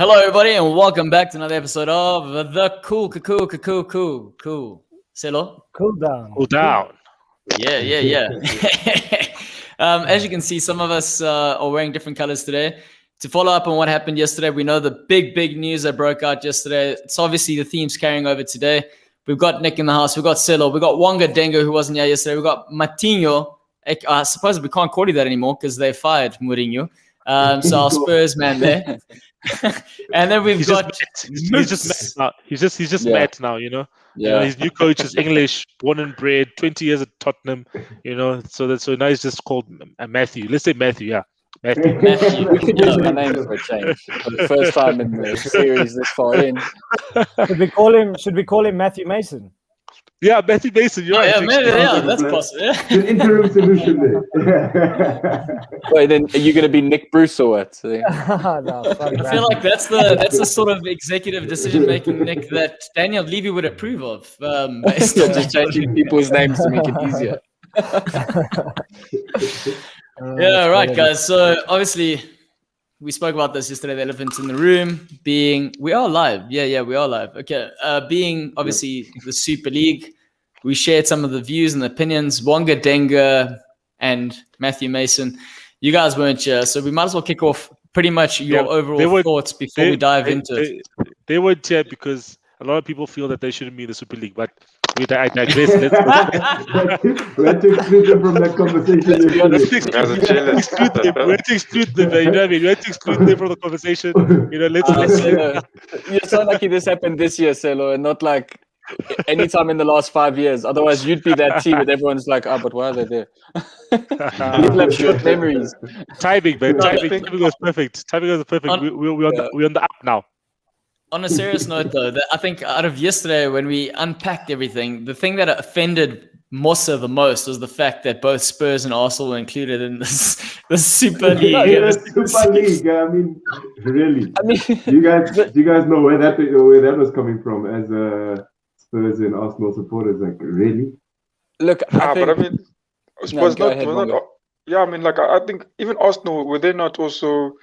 Hello, everybody, and welcome back to another episode of the Cool. Selo? CoolDown. Cool down. Yeah. As you can see, some of us are wearing different colors today. To follow up on what happened yesterday, we know the big news that broke out yesterday. It's obviously the theme's carrying over today. We've got Nick in the house. We've got Selo. We've got Wonga Dengo, who wasn't here yesterday. We've got Matinho. I suppose we can't call you that anymore because they fired Mourinho. So our Spurs man there. And then He's just mad now, you know. Yeah. His new coach is English, born and bred, 20 years at Tottenham, you know. So now he's just called Matthew. Let's say Matthew, yeah. Matthew. We could use my name for a change. For the first time in the series this far in. Should we call him Matthew Mason? Yeah, Matthew Mason. You're right. Yeah, that's possible. Yeah. An interim solution there. Wait, then are you going to be Nick Bruce or what? No, I feel like that's the sort of executive decision making, Nick, that Daniel Levy would approve of. Just changing people's names to make it easier. Yeah, right, guys. So obviously, we spoke about this yesterday. The elephant in the room being we are live. Yeah, we are live. Okay, being obviously the Super League, we shared some of the views and the opinions. Wonga Denga and Matthew Mason, you guys weren't here, so we might as well kick off pretty much your overall thoughts before we dive into it. They weren't here because a lot of people feel that they shouldn't be in the Super League, but I digress. We had to exclude them from that conversation. We had to exclude them. You know what I mean? We had to exclude them from the conversation. You know, let's You sound like this happened this year, Selo, and not like any time in the last 5 years. Otherwise, you'd be that team, and everyone's like, but why are they there? People have short memories. Timing, man. Timing was perfect. Timing was perfect. We're on the up now. On a serious note, though, I think out of yesterday, when we unpacked everything, the thing that offended Mossa the most was the fact that both Spurs and Arsenal were included in the Super League. Yeah, Super League. I mean, really. Do you guys know where that was coming from as Spurs and Arsenal supporters? Like, really? Look, but I mean, Spurs I think even Arsenal, were they not also?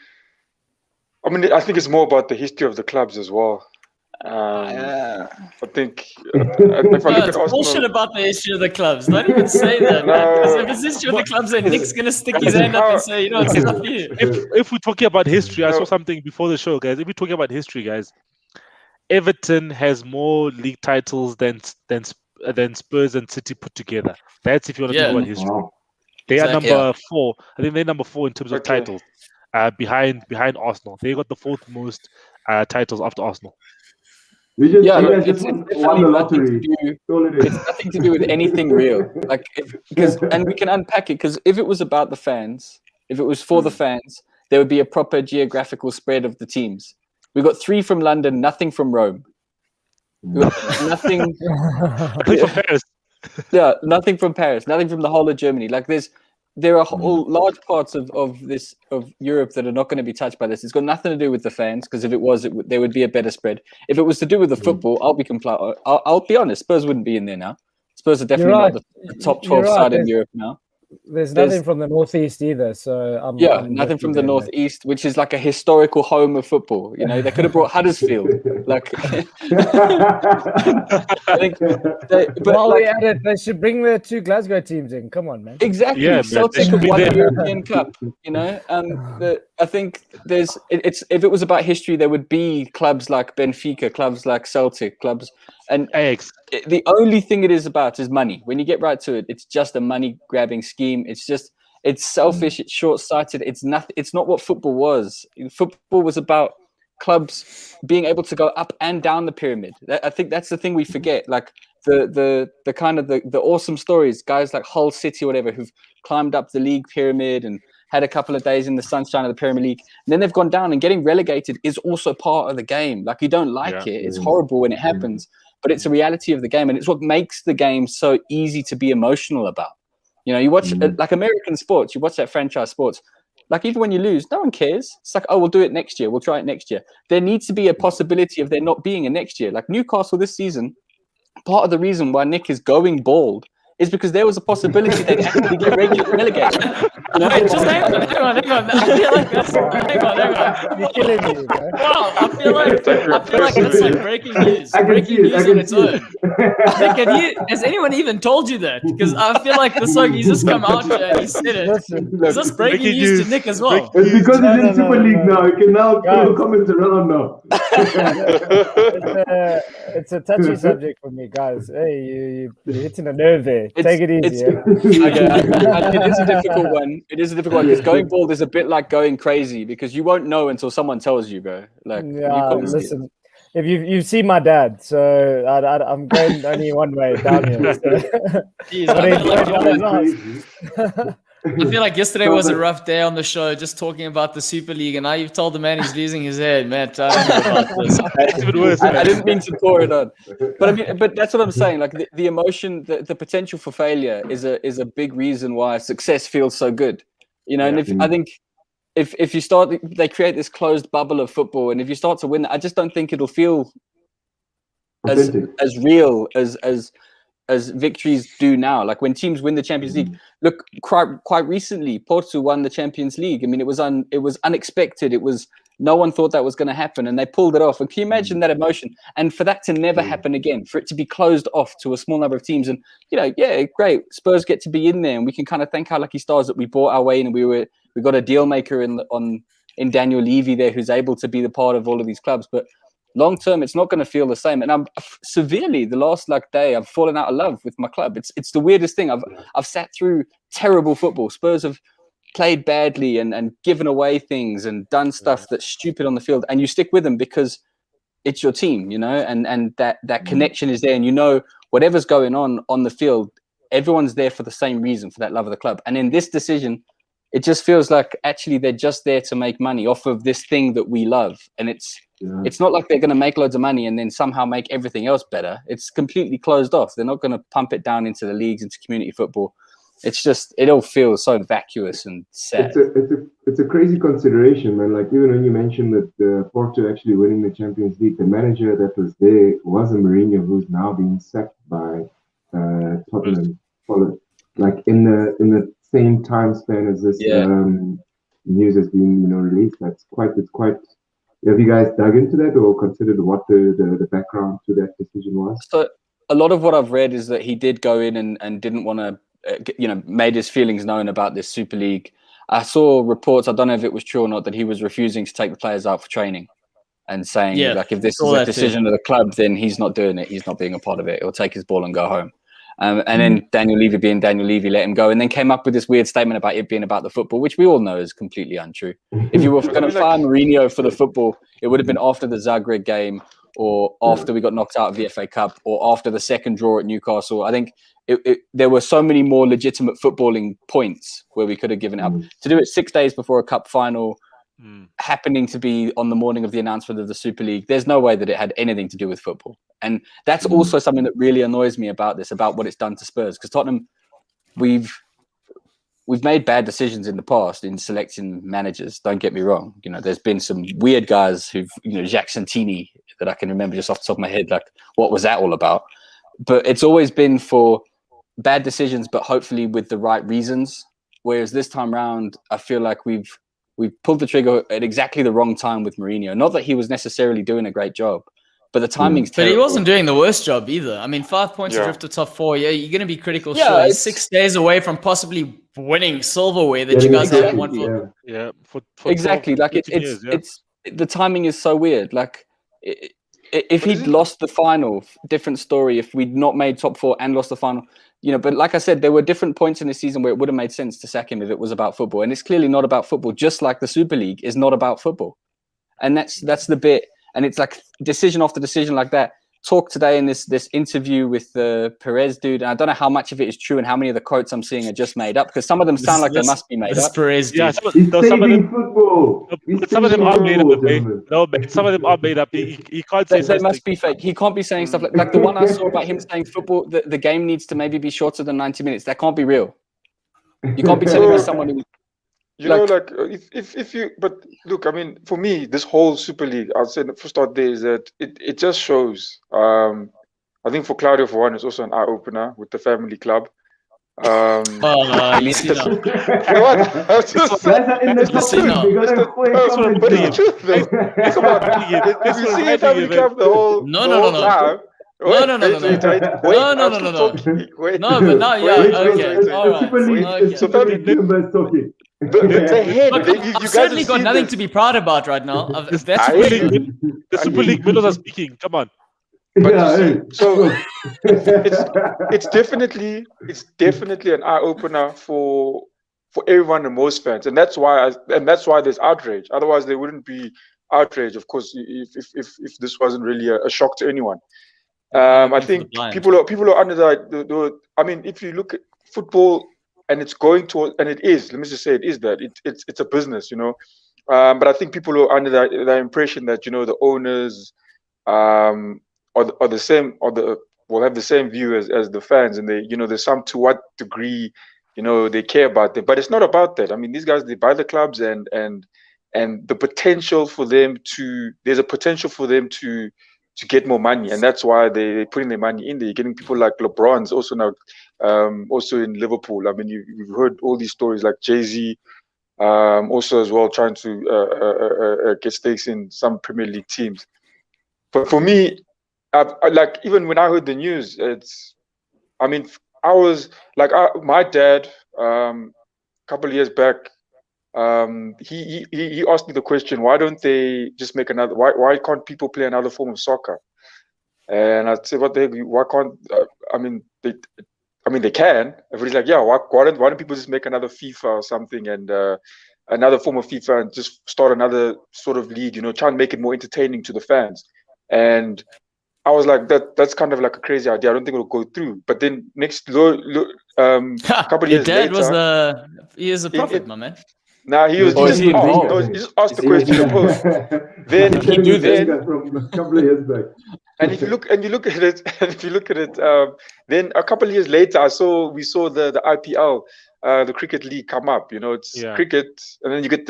I mean, I think it's more about the history of the clubs as well. I think if I look at Arsenal, bullshit about the history of the clubs. Don't even say that. Because if it's history of the clubs, then Nick's gonna stick his hand up and say, you know, it's not you. If we're talking about history, I saw something before the show, guys. If we're talking about history, guys, Everton has more league titles than Spurs and City put together. That's if you want to talk about history. Wow. They are number 4. I think they're number 4 in terms of titles. Behind Arsenal, they got the 4th most titles after Arsenal. It's nothing to do with anything real. And we can unpack it because if it was about the fans, if it was for the fans, there would be a proper geographical spread of the teams. We got 3 from London, nothing from Rome. Nothing from Paris. Yeah, nothing from Paris, nothing from the whole of Germany. There are large parts of Europe that are not going to be touched by this. It's got nothing to do with the fans, because if it was, there would be a better spread. If it was to do with the football, I'll be honest, Spurs wouldn't be in there now. Spurs are definitely not the top 12 side in Europe now. There's nothing from the northeast either, so nothing from the northeast, which is like a historical home of football. You know, they could have brought Huddersfield. I think. While we're at it, they should bring the 2 Glasgow teams in. Come on, man. Exactly. Yeah, Celtic have won the European Cup. You know, I think if it was about history, there would be clubs like Benfica, clubs like Celtic, clubs. And Ajax. The only thing it is about is money. When you get right to it, it's just a money grabbing scheme. It's selfish. It's short sighted. It's nothing. It's not what football was. Football was about clubs being able to go up and down the pyramid. I think that's the thing we forget. Like the kind of the awesome stories, guys like Hull City or whatever, who've climbed up the league pyramid and had a couple of days in the sunshine of the Premier League, and then they've gone down, and getting relegated is also part of the game. Like, you don't like it. It's horrible when it happens. But it's a reality of the game, and it's what makes the game so easy to be emotional about. You know, you watch like American sports, you watch that franchise sports. Like, even when you lose, no one cares. It's like, we'll do it next year. We'll try it next year. There needs to be a possibility of there not being a next year. Like Newcastle this season, part of the reason why Nick is going bald is because there was a possibility they'd actually get relegated. You know? Wait, just hang on. I feel like that's hang on. You're killing me, bro. Wow, I feel like it's like breaking news. Breaking news on its own. Nick, has anyone even told you that? Because I feel like this like he's just come out here and he said it. Listen, Is this breaking news to Nick as well? It's because No, he's in Super League now. He can now throw Guys. comments around now. it's a touchy subject for me, guys. Hey, you're hitting a nerve there. It's- Take it easy. it's- Yeah? It is a difficult one. It is a difficult one because going bald is a bit like going crazy because you won't know until someone tells you, bro. Like, you Yeah, can't see it. listen. If you've seen my dad, so I'm going only one way downhill. So. Jeez, But I feel like yesterday was a rough day on the show, just talking about the Super League, and now you've told the man he's losing his head, man. I don't know about this. It's even worse. I didn't mean to pour it on, but I mean, but that's what I'm saying. Like the emotion, the potential for failure is a big reason why success feels so good. You know, and I think if you start, they create this closed bubble of football, and if you start to win, I just don't think it'll feel as real as victories do now. Like when teams win the Champions League. Look, quite recently, Portugal won the Champions League. I mean, it was unexpected. It was no one thought that was going to happen, and they pulled it off. And can you imagine that emotion? And for that to never happen again, for it to be closed off to a small number of teams, and yeah, great. Spurs get to be in there, and we can kind of thank our lucky stars that we bought our way in, and we got a deal maker in Daniel Levy there, who's able to be the part of all of these clubs, but. Long term, it's not going to feel the same, and I'm severely the last day I've fallen out of love with my club. It's the weirdest thing. I've sat through terrible football. Spurs have played badly and given away things and done stuff that's stupid on the field, and you stick with them because it's your team, and that connection is there, and whatever's going on the field, everyone's there for the same reason, for that love of the club. And in this decision, it just feels like actually they're just there to make money off of this thing that we love, and it's not like they're going to make loads of money and then somehow make everything else better. It's completely closed off. They're not going to pump it down into the leagues, into community football. It's just, it all feels so vacuous and sad. It's a crazy consideration, man. Like even when you mentioned that Porto actually winning the Champions League, the manager that was there was a Mourinho who's now being sacked by Tottenham. Like in the same time span as this news has been released. It's quite. Have you guys dug into that or considered what the background to that decision was? So a lot of what I've read is that he did go in and didn't want to, made his feelings known about this Super League. I saw reports, I don't know if it was true or not, that he was refusing to take the players out for training and saying, if this is a decision of the club, then he's not doing it. He's not being a part of it. He'll take his ball and go home. And then Daniel Levy being Daniel Levy let him go, and then came up with this weird statement about it being about the football, which we all know is completely untrue. If you were going to fire Mourinho for the football, it would have been after the Zagreb game, or after we got knocked out of the FA Cup, or after the second draw at Newcastle. I think there were so many more legitimate footballing points where we could have given it up. To do it 6 days before a cup final, happening to be on the morning of the announcement of the Super League, there's no way that it had anything to do with football. And that's also something that really annoys me about this, about what it's done to Spurs. Because Tottenham, we've made bad decisions in the past in selecting managers. Don't get me wrong. There's been some weird guys who've, Jacques Santini, that I can remember just off the top of my head. Like, what was that all about? But it's always been for bad decisions, but hopefully with the right reasons. Whereas this time round, I feel like we've pulled the trigger at exactly the wrong time with Mourinho. Not that he was necessarily doing a great job, but the timing's terrible. But he wasn't doing the worst job either. I mean, 5 points to drift to top 4. Yeah, you're going to be critical. Sure, he's 6 days away from possibly winning silverware that you guys haven't won for. Yeah, for exactly. 12, like it's the timing is so weird. Like if he'd lost the final, different story. If we'd not made top 4 and lost the final, but like I said, there were different points in the season where it would have made sense to sack him if it was about football. And it's clearly not about football, just like the Super League is not about football. And that's the bit. And it's like decision after decision like that. Talk today in this interview with the Perez dude. And I don't know how much of it is true and how many of the quotes I'm seeing are just made up, because some of them sound like they must be made up. Perez dude. Yeah, some of them are made up. Some of them are made up. He can't say they must be fake. He can't be saying stuff like the one I saw about him saying football, the game needs to maybe be shorter than 90 minutes. That can't be real. You can't be telling me someone who... if you, but look, I mean, for me, this whole Super League, I'll say the first start there is that it just shows. I think for Claudio, for one, it's also an eye opener with the family club. You see now. What? Guys are in the top see league. now. They got a point. But it's true though. Come on. If you see it every club the whole No. time. No. Wait. No, but now, yeah, okay. All right. Super League, Okay. Super League Kimber's talking. The head. Look, you I've guys certainly have got seen nothing this. to be proud about right now. That's I for hear sure. you. The Super League Milos are speaking. Come on. But Yeah, you see, hey. so it's definitely an eye opener for everyone and most fans, and that's why there's outrage. Otherwise, there wouldn't be outrage, of course, if this wasn't really a shock to anyone. I think people are under the I mean, if you look at football and it's going toward, and it is, let me just say it is that it's a business, you know. But I think people are under the impression that, you know, the owners are the same, will have the same view as the fans, and they, you know, there's some to what degree, you know, they care about them. But it's not about that. I mean, these guys, they buy the clubs, and the potential for them there's a potential for them to get more money, and that's why they're putting their money in there. You're getting people like LeBron's also now, also in Liverpool. I mean, you've heard all these stories like Jay-Z, also as well, trying to get stakes in some Premier League teams. But for me, like, even when I heard the news, I mean, I was like, my dad, a couple of years back, he asked me the question, why don't they just make another? Why can't people play another form of soccer? And I said, what the heck? Why can't? They can. Everybody's like, yeah. Why don't people just make another FIFA or something, and another form of FIFA, and just start another sort of league? You know, try and make it more entertaining to the fans. And I was like, that's kind of like a crazy idea. I don't think it'll go through. But then couple of years dad later, he is a prophet, my man. Nah, he just asked the question of post. Then he do this from a couple of years back. And if you look at it, then a couple of years later, we saw the IPL, the cricket league come up. You know, it's cricket, and then you get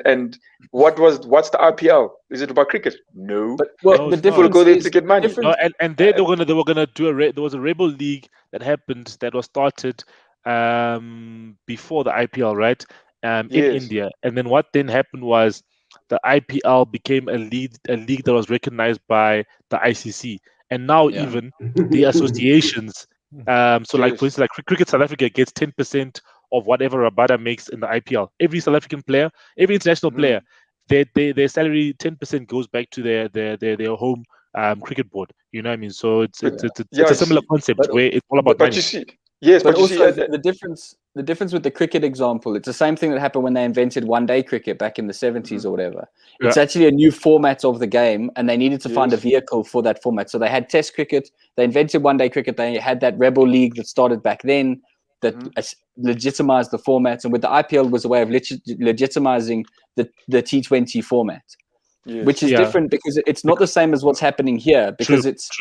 and what's the IPL? Is it about cricket? No. But the difference will go there to get money. No, and they were gonna do there was a rebel league that happened that was started before the IPL, right? In India, and then what then happened was the IPL became a league that was recognized by the ICC, and now even the associations. So like for instance, like Cricket South Africa gets 10% of whatever Rabada makes in the IPL. Every South African player, every international player, their salary 10% goes back to their home cricket board. You know what I mean? So it's a similar concept where it's all about money. But you see, yes, but you also see, the difference with the cricket example, it's the same thing that happened when they invented one-day cricket back in the 70s or whatever. It's actually a new format of the game, and they needed to find a vehicle for that format. So they had Test cricket, they invented one-day cricket, they had that Rebel League that started back then that legitimized the formats, and with the IPL was a way of legitimizing the T20 format. Which is different because it's not the same as what's happening here, because it's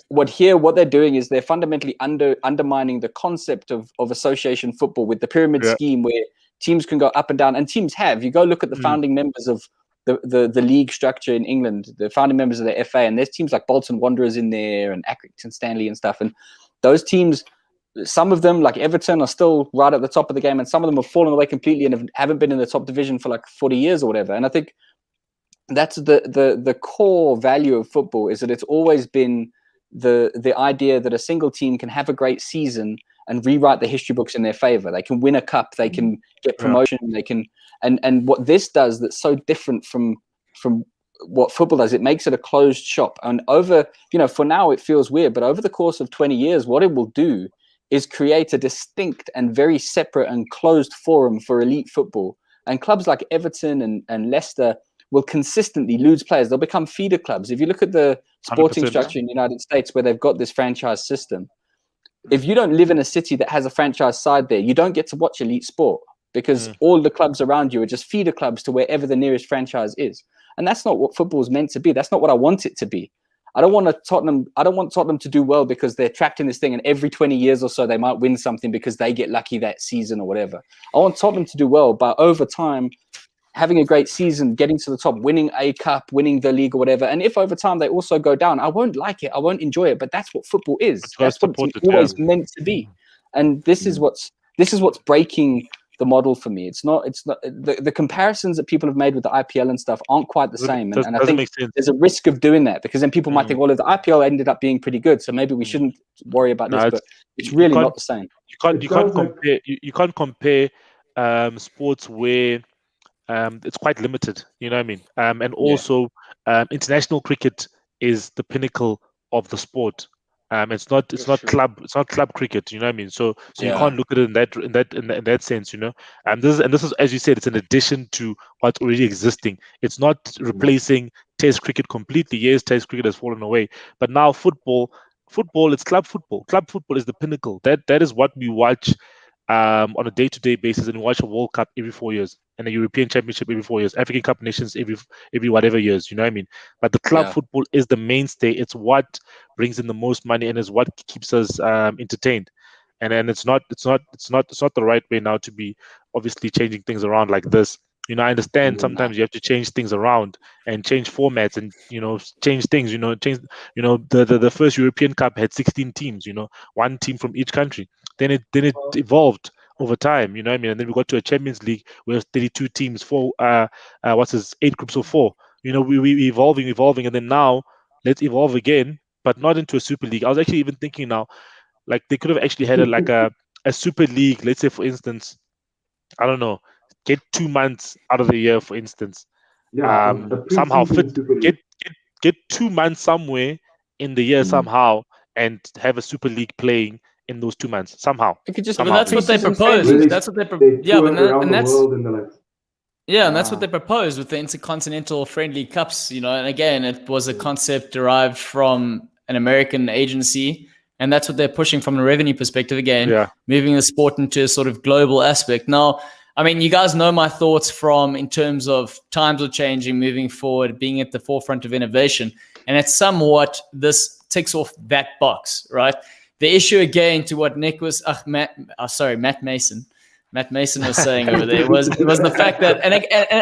what they're doing is they're fundamentally undermining the concept of association football with the pyramid scheme, where teams can go up and down, and teams have. You go look at the founding members of the league structure in England, the founding members of the FA, and there's teams like Bolton Wanderers in there and Accrington Stanley and stuff, and those teams, some of them like Everton are still right at the top of the game, and some of them have fallen away completely and haven't been in the top division for like 40 years or whatever. And I think that's the core value of football, is that it's always been the idea that a single team can have a great season and rewrite the history books in their favor. They can win a cup, they can get promotion, they can and what this does that's so different from what football does, it makes it a closed shop. And over, for now it feels weird, but over the course of 20 years, what it will do is create a distinct and very separate and closed forum for elite football. And clubs like Everton and Leicester will consistently lose players. They'll become feeder clubs. If you look at the sporting structure in the United States, where they've got this franchise system, if you don't live in a city that has a franchise side there, you don't get to watch elite sport, because all the clubs around you are just feeder clubs to wherever the nearest franchise is. And that's not what football is meant to be. That's not what I want it to be. I don't want Tottenham to do well because they're trapped in this thing, and every 20 years or so they might win something because they get lucky that season or whatever. I want Tottenham to do well, but over time, having a great season, getting to the top, winning a cup, winning the league or whatever. And if over time they also go down, I won't like it, I won't enjoy it, but that's what football is. That's what it's always meant to be. And this is what's breaking the model for me. It's not the comparisons that people have made with the IPL and stuff aren't quite the same. And I think there's a risk of doing that, because then people might think, well, if the IPL ended up being pretty good, so maybe we shouldn't worry about this. But it's really not the same. You can't compare sports where it's quite limited. You know what I mean? And also international cricket is the pinnacle of the sport. It's not club cricket, you know what I mean? So you can't look at it in that sense, you know. This is, as you said, it's an addition to what's already existing. It's not replacing Test cricket completely. Yes, Test cricket has fallen away, but now football, it's club football. Club football is the pinnacle. That is what we watch on a day-to-day basis, and we watch a World Cup every 4 years, and a European Championship every 4 years, African Cup Nations every whatever years, you know what I mean? But the club football is the mainstay. It's what brings in the most money, and is what keeps us entertained. And it's not the right way now to be obviously changing things around like this. You know, I understand sometimes you have to change things around and change formats, and change things. The first European Cup had 16 teams. One team from each country. Then it evolved over time. You know what I mean? And then we got to a Champions League where 32 teams, 8 groups of 4. We evolving, and then now let's evolve again, but not into a Super League. I was actually even thinking now, like they could have actually had a Super League. Let's say, for instance, I don't know, get 2 months out of the year, for instance. Somehow get 2 months somewhere in the year somehow, and have a Super League playing in those 2 months somehow. It could just. I mean, that's what they proposed. That's what they and that's what they proposed with the intercontinental friendly cups. And again, it was a concept derived from an American agency, and that's what they're pushing from a revenue perspective. Again, moving the sport into a sort of global aspect. Now, I mean, you guys know my thoughts in terms of times are changing, moving forward, being at the forefront of innovation, and it's somewhat this ticks off that box, right? The issue again, to what Nick was, Matt Mason was saying over there was the fact that,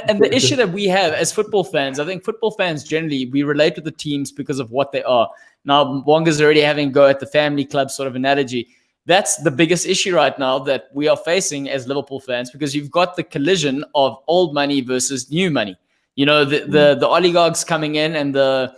and the issue that we have as football fans, I think football fans generally, we relate to the teams because of what they are. Now, Wonga's already having a go at the family club sort of analogy. That's the biggest issue right now that we are facing as Liverpool fans, because you've got the collision of old money versus new money. The oligarchs coming in, and the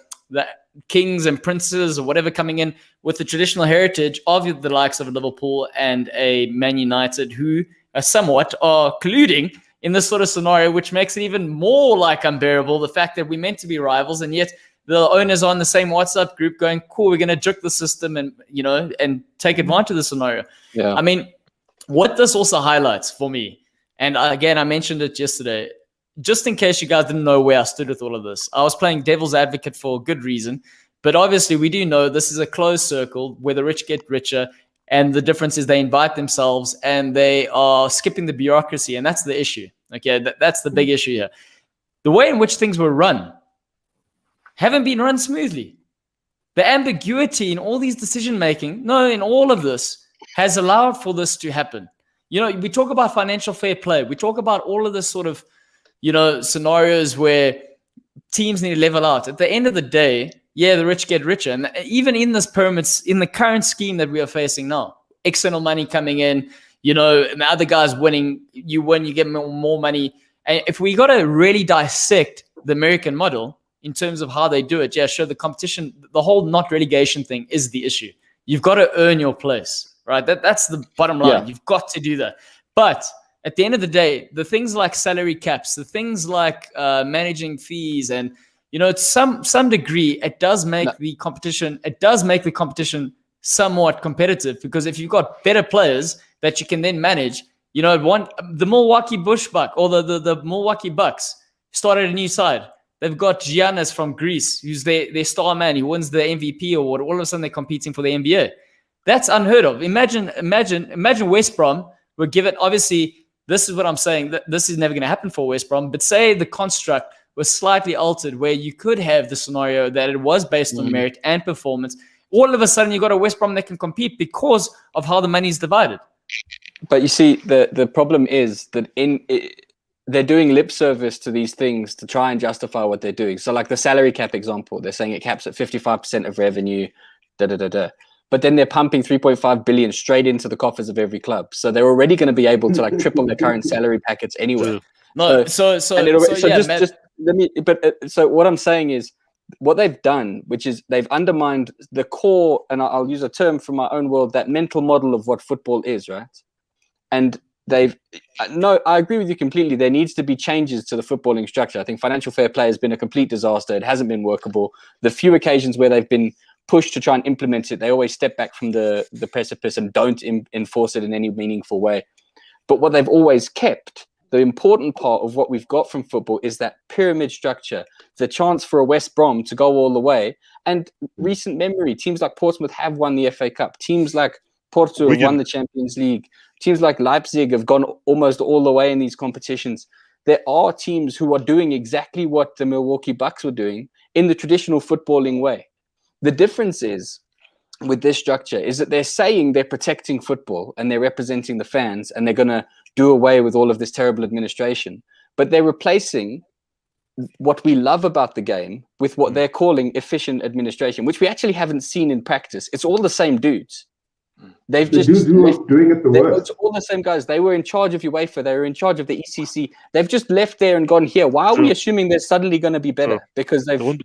kings and princes or whatever coming in with the traditional heritage of the likes of a Liverpool and a Man United, who somewhat are colluding in this sort of scenario, which makes it even more unbearable. The fact that we're meant to be rivals, and yet the owners are on the same WhatsApp group going, cool, we're going to juke the system and take advantage of the scenario. Yeah. I mean, what this also highlights for me, and again, I mentioned it yesterday, just in case you guys didn't know where I stood with all of this, I was playing devil's advocate for a good reason. But obviously, we do know this is a closed circle where the rich get richer. And the difference is they invite themselves, and they are skipping the bureaucracy. And that's the issue. Okay, that's the big issue here. The way in which things were run haven't been run smoothly. The ambiguity in all these decision-making, in all of this, has allowed for this to happen. We talk about financial fair play. We talk about all of this sort of scenarios where teams need to level out. At the end of the day, the rich get richer. And even in this pyramid, in the current scheme that we are facing now, external money coming in, and the other guys winning, you win, you get more money. And if we got to really dissect the American model in terms of how they do it, sure, the competition, the whole not relegation thing is the issue. You've got to earn your place, right? That's the bottom line. You've got to do that. But at the end of the day, the things like salary caps, the things like managing fees, and to some degree, it does make the competition. It does make the competition somewhat competitive, because if you've got better players that you can then manage, the Milwaukee Bushbuck or the Milwaukee Bucks started a new side. They've got Giannis from Greece, who's their star man. He wins the MVP award. All of a sudden, they're competing for the NBA. That's unheard of. Imagine West Brom were given. Obviously, this is what I'm saying. This is never going to happen for West Brom. But say the construct was slightly altered, where you could have the scenario that it was based on merit and performance. All of a sudden, you got a West Brom that can compete because of how the money is divided. But you see, the problem is that they're doing lip service to these things to try and justify what they're doing. So like the salary cap example, they're saying it caps at 55% of revenue, but then they're pumping 3.5 billion straight into the coffers of every club. So they're already going to be able to like triple their current salary packets anyway. No, so what I'm saying is what they've done, which is they've undermined the core, and I'll use a term from my own world, that mental model of what football is, right? And I agree with you completely. There needs to be changes to the footballing structure. I think financial fair play has been a complete disaster. It hasn't been workable. The few occasions where they've been pushed to try and implement it, they always step back from the precipice and don't enforce it in any meaningful way. But what they've always kept, the important part of what we've got from football, is that pyramid structure, the chance for a West Brom to go all the way. And recent memory, teams like Portsmouth have won the FA Cup. Teams like Porto have won the Champions League. Teams like Leipzig have gone almost all the way in these competitions. There are teams who are doing exactly what the Milwaukee Bucks were doing in the traditional footballing way. The difference is, with this structure, is that they're saying they're protecting football and they're representing the fans and they're going to do away with all of this terrible administration. But they're replacing what we love about the game with what they're calling efficient administration, which we actually haven't seen in practice. It's all the same dudes. They've just doing it the worst. It's all the same guys. They were in charge of UEFA. They were in charge of the ECC. They've just left there and gone here. Why are we assuming they're suddenly going to be better? Because they've will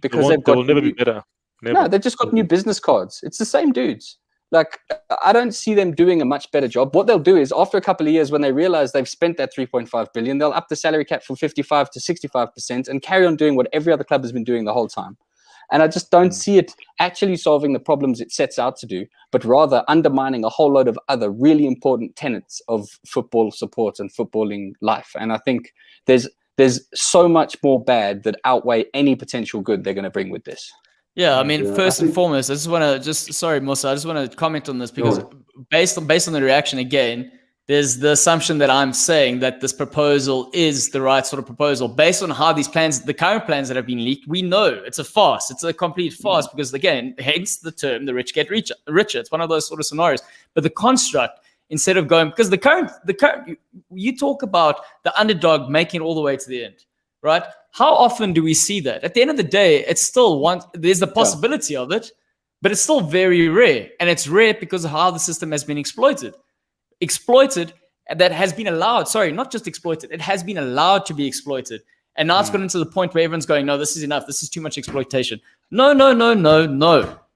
never be better. Never. No, they've just got new business cards. It's the same dudes. Like, I don't see them doing a much better job. What they'll do is, after a couple of years, when they realize they've spent that 3.5 billion, they'll up the salary cap from 55 to 65% and carry on doing what every other club has been doing the whole time. And I just don't see it actually solving the problems it sets out to do, but rather undermining a whole load of other really important tenets of football support and footballing life. And I think there's so much more bad that outweigh any potential good they're going to bring with this. Yeah, I mean, first and foremost, I just want to sorry, Musa, I just want to comment on this because based on the reaction again, there's the assumption that I'm saying that this proposal is the right sort of proposal based on how these plans, the current plans that have been leaked, we know it's a farce. It's a complete farce because, again, hence the term, the rich get richer. It's one of those sort of scenarios. But the construct, instead of going, because the current, you talk about the underdog making it all the way to the end, right? How often do we see that? At the end of the day, it's still there's the possibility of it, but it's still very rare. And it's rare because of how the system has been exploited, that has been allowed. Sorry, not just exploited. It has been allowed to be exploited. And now it's gotten to the point where everyone's going, no, this is enough. This is too much exploitation. No.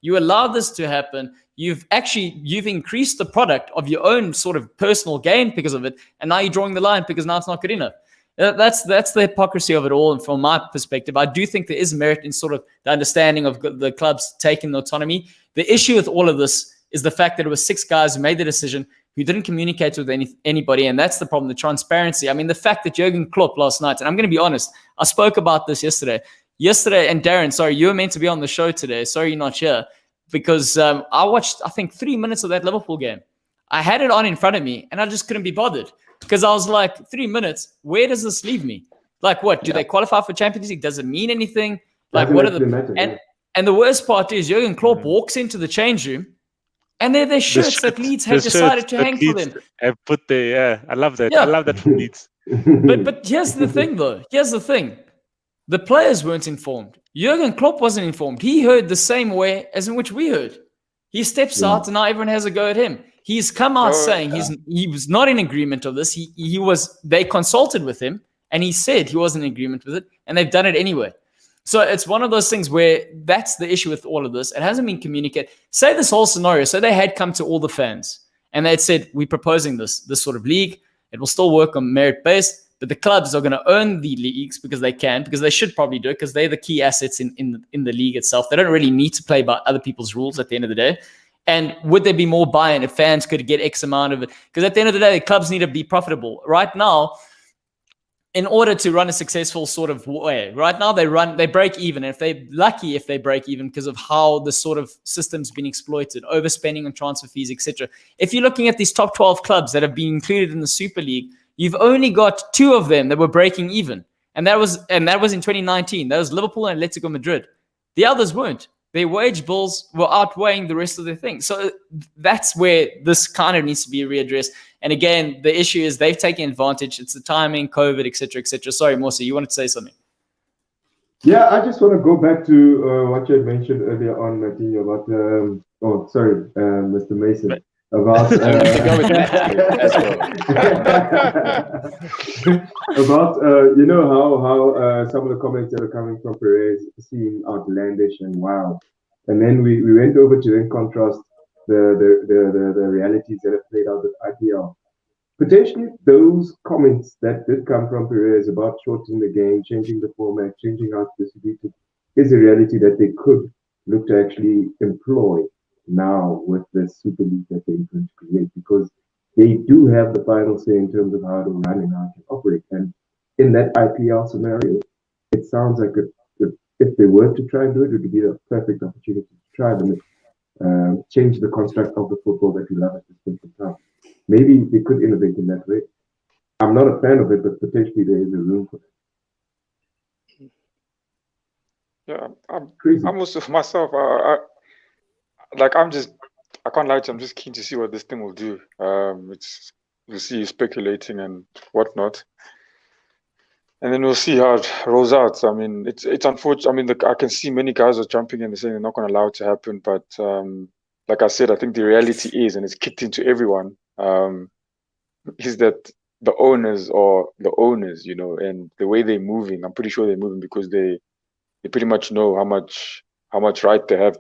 You allowed this to happen. You've increased the product of your own sort of personal gain because of it. And now you're drawing the line because now it's not good enough. That's the hypocrisy of it all. And from my perspective, I do think there is merit in sort of the understanding of the clubs taking the autonomy. The issue with all of this is the fact that it was 6 guys who made the decision, who didn't communicate with anybody. And that's the problem, the transparency. I mean, the fact that Jurgen Klopp last night, and I'm going to be honest, I spoke about this yesterday, and Darren, sorry, you were meant to be on the show today. Sorry you're not here. Because I watched, I think, 3 minutes of that Liverpool game. I had it on in front of me, and I just couldn't be bothered. Because I was like, 3 minutes, where does this leave me? Like, what? Do they qualify for Champions League? Does it mean anything? Like, what are the... And the worst part is Jurgen Klopp walks into the change room, and they're their shirts that Leeds had decided to hang for them. Have put there, yeah. I love that. Yeah. I love that from Leeds. But here's the thing, though. Here's the thing. The players weren't informed. Jurgen Klopp wasn't informed. He heard the same way as in which we heard. He steps out, and now everyone has a go at him. He's come out saying he was not in agreement of this. They consulted with him, and he said he wasn't in agreement with it, and they've done it anyway. So it's one of those things where that's the issue with all of this. It hasn't been communicated. Say this whole scenario. So they had come to all the fans, and they had said, we're proposing this sort of league. It will still work on merit-based, but the clubs are going to own the leagues because they can, because they should probably do it, because they're the key assets in the league itself. They don't really need to play by other people's rules at the end of the day. And would there be more buy-in if fans could get X amount of it? Because at the end of the day, the clubs need to be profitable. Right now, in order to run a successful sort of way, right now they break even. And if they're lucky, if they break even because of how the sort of system's been exploited, overspending on transfer fees, etc. If you're looking at these top 12 clubs that have been included in the Super League, you've only got 2 of them that were breaking even. And that was in 2019. That was Liverpool and Atletico Madrid. The others weren't. Their wage bills were outweighing the rest of their things. So that's where this kind of needs to be readdressed. And again, the issue is they've taken advantage. It's the timing, COVID, etc., etc. Sorry, Mosa, you wanted to say something? Yeah, I just want to go back to what you had mentioned earlier on, Martinho, about Oh, sorry, Mr. Mason. About about you know how some of the comments that are coming from Perez seem outlandish and wild, and then we went over to then contrast the realities that have played out with IPL. Potentially, those comments that did come from Perez about shortening the game, changing the format, changing how it's distributed, is a reality that they could look to actually employ now with the Super League that they're going to create, because they do have the final say in terms of how to run and how to operate. And in that IPL scenario, it sounds like if they were to try and do it, it would be the perfect opportunity to try them, change the construct of the football that we love at this point in time. Maybe they could innovate in that way. I'm not a fan of it, but potentially there is a room for it. Yeah, I'm also myself. I can't lie to you, I'm just keen to see what this thing will do. We'll see speculating and whatnot, and then we'll see how it rolls out. I mean, it's unfortunate. I mean, I can see many guys are jumping in and saying they're not going to allow it to happen. But like I said, I think the reality is, and it's kicked into everyone, is that the owners are the owners, you know, and the way they're moving. I'm pretty sure they're moving because they pretty much know how much right they have,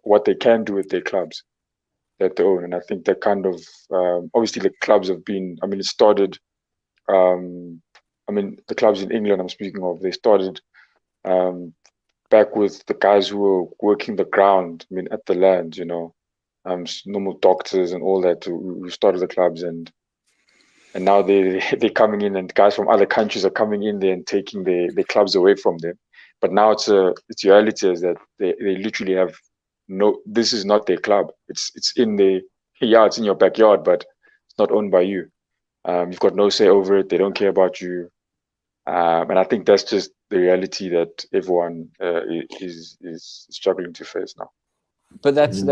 what they can do with their clubs that they own. And I think that kind of obviously the clubs have been. I mean, it started. I mean, the clubs in England I'm speaking of, they started back with the guys who were working the ground. I mean, at the land, you know, normal doctors and all that who started the clubs, and now they're coming in, and guys from other countries are coming in there and taking their clubs away from them. But now it's reality is that they literally have no. This is not their club. It's in it's in your backyard, but it's not owned by you. You've got no say over it. They don't care about you. And I think that's just the reality that everyone is struggling to face now. But that's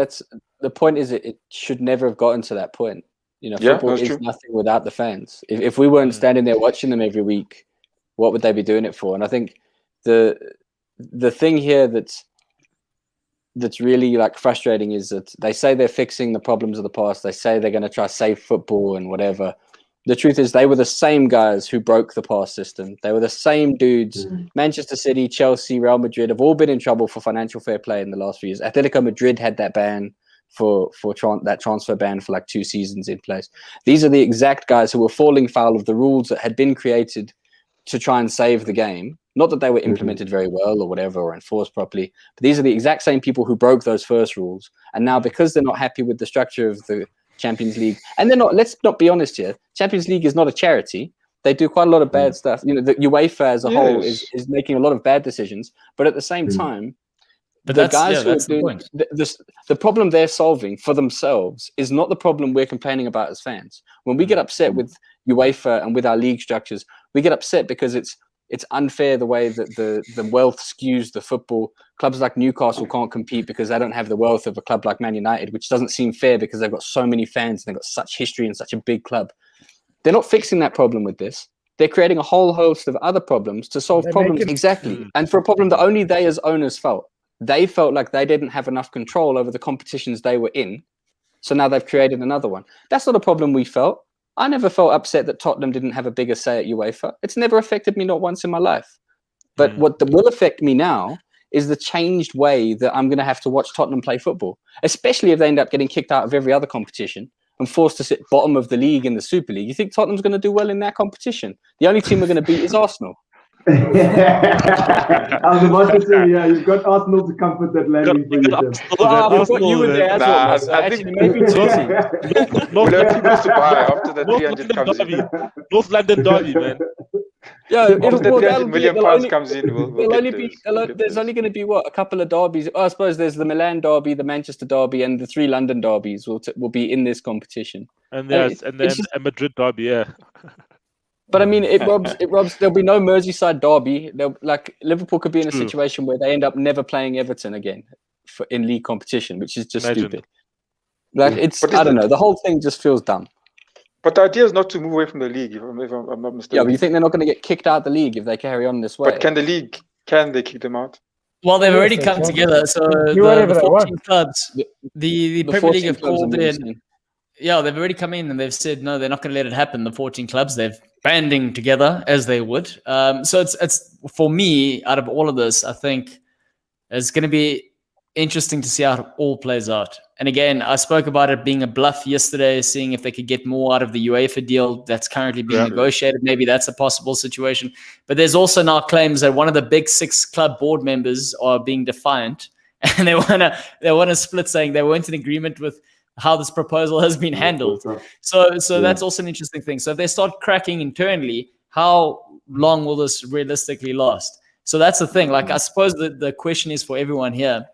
the point. Is it should never have gotten to that point. You know, football is true. Nothing without the fans. If we weren't standing there watching them every week, what would they be doing it for? And I think the thing here that's really like frustrating is that they say they're fixing the problems of the past. They say they're going to try to save football and whatever. The truth is they were the same guys who broke the pass system. They were the same dudes. Manchester City, Chelsea, Real Madrid have all been in trouble for financial fair play in the last few years. Atletico Madrid had that ban that transfer ban for like 2 seasons in place. These are the exact guys who were falling foul of the rules that had been created to try and save the game. Not that they were implemented very well or whatever, or enforced properly, but these are the exact same people who broke those first rules. And now because they're not happy with the structure of the Champions League, and they're not, let's not be honest here, Champions League is not a charity. They do quite a lot of bad stuff. You know, the UEFA as a whole is making a lot of bad decisions, but at the same time, the guys who are doing the problem they're solving for themselves is not the problem we're complaining about as fans. When we get upset with UEFA and with our league structures, we get upset because it's unfair the way that the wealth skews the football. Clubs like Newcastle can't compete because they don't have the wealth of a club like Man United, which doesn't seem fair because they've got so many fans and they've got such history and such a big club. They're not fixing that problem with this. They're creating a whole host of other problems to solve problems. Exactly. And for a problem that only they as owners felt. They felt like they didn't have enough control over the competitions they were in. So now they've created another one. That's not a problem we felt. I never felt upset that Tottenham didn't have a bigger say at UEFA. It's never affected me, not once in my life. But what will affect me now is the changed way that I'm going to have to watch Tottenham play football, especially if they end up getting kicked out of every other competition and forced to sit bottom of the league in the Super League. You think Tottenham's going to do well in that competition? The only team we're going to beat is Arsenal. I was about to say, yeah, you've got Arsenal to comfort that landing for you. I've got you in there as well. So I think maybe two teams. We'll have people to buy after the 300 comes in. North London derby, man. Yeah, after the 300 million pounds comes in, there's only going to be a couple of derbies. I suppose there's the Milan derby, the Manchester derby, and the 3 London derbies will be in this competition. And then a Madrid derby, yeah. But I mean, it robs. There'll be no Merseyside derby. Like Liverpool could be in a situation where they end up never playing Everton again in league competition, which is just stupid. Like I don't know. The whole thing just feels dumb. But the idea is not to move away from the league, if I'm not mistaken. Yeah, but you think they're not going to get kicked out of the league if they carry on this way? But can they kick them out? Well, they've already Yes, come exactly. together. So Do whatever the they 14 want. clubs, the Premier 14 League have clubs called are in. mentioned. Yeah, they've already come in and they've said no, they're not going to let it happen. The 14 clubs, they've banding together as they would. So it's for me, out of all of this, I think it's going to be interesting to see how it all plays out. And again, I spoke about it being a bluff yesterday, seeing if they could get more out of the UEFA deal that's currently being negotiated. Maybe that's a possible situation. But there's also now claims that one of the big 6 club board members are being defiant, and they want to split, saying they weren't in agreement with how this proposal has been handled. So that's also an interesting thing. So if they start cracking internally, how long will this realistically last? So that's the thing. Like, I suppose the question is for everyone here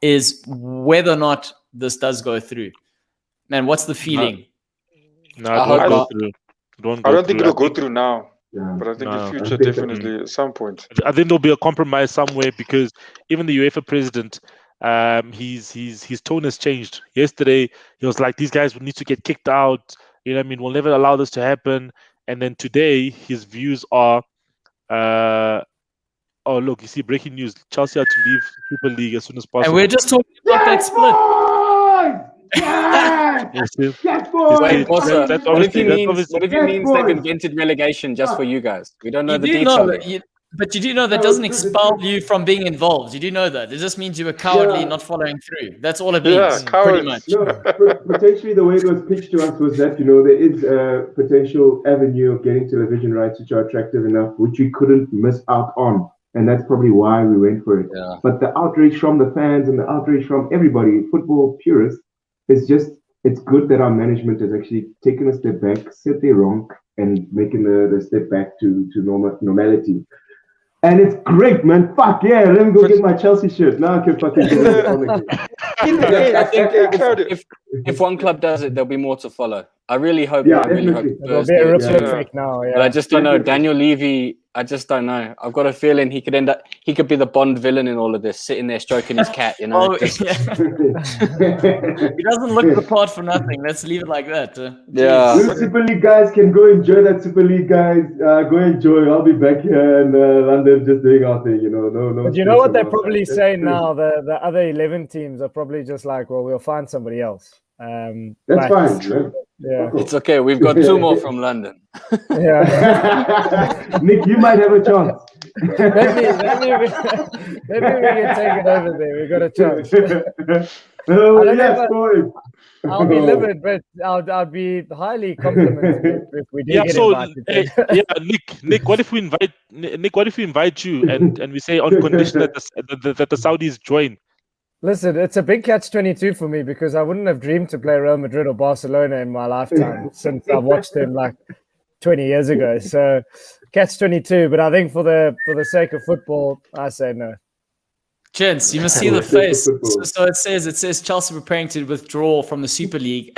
is whether or not this does go through. Man, what's the feeling? No, it won't go through. I don't think it'll go through now. Yeah. But I think in future, definitely at some point. I think there'll be a compromise somewhere, because even the UEFA president, his tone has changed. Yesterday, he was like, these guys need to get kicked out. You know what I mean? We'll never allow this to happen. And then today, his views are, oh, look, you see, breaking news. Chelsea are to leave Super League as soon as possible. And we're just talking about that split. Wait, what if he means they've invented relegation just for you guys? We don't know the details. But you do know that doesn't expel you from being involved. You do know that. It just means you were cowardly not following through. That's all it means, pretty much. No, potentially the way it was pitched to us was that, there is a potential avenue of getting television rights which are attractive enough, which we couldn't miss out on. And that's probably why we went for it. Yeah. But the outrage from the fans and the outrage from everybody, football purists, is just, it's good that our management has actually taken a step back, said they're wrong, and making the step back to normality. And it's great, man. Fuck yeah, let me go get my Chelsea shirt. Now I can fucking do it. I think if one club does it, there'll be more to follow. I really hope. Yeah, I really hope There'll be a ripple effect now. Yeah. But I just don't know. Daniel Levy, I just don't know. I've got a feeling he could be the Bond villain in all of this, sitting there stroking his cat, He doesn't look the part for nothing. Let's leave it like that. Yeah. You Super League guys can go enjoy that Super League, guys. Go enjoy. I'll be back here in London just doing our thing, No. But you know what they're probably saying now? The other 11 teams are probably just like, well, we'll find somebody else. That's fine, man. Yeah, it's okay. We've got 2 more from London. Yeah. Nick, you might have a chance. maybe we can take it over there. We got a chance. Oh yes, boy. I'll be livid, but I'll be highly complimented if we do get invited. Nick, what if we invite you and we say on condition that the Saudis join? Listen, it's a big catch-22 for me, because I wouldn't have dreamed to play Real Madrid or Barcelona in my lifetime since I've watched them like 20 years ago. So catch-22, but I think for the sake of football, I say no. Gents, you must see the face. So it says Chelsea preparing to withdraw from the Super League,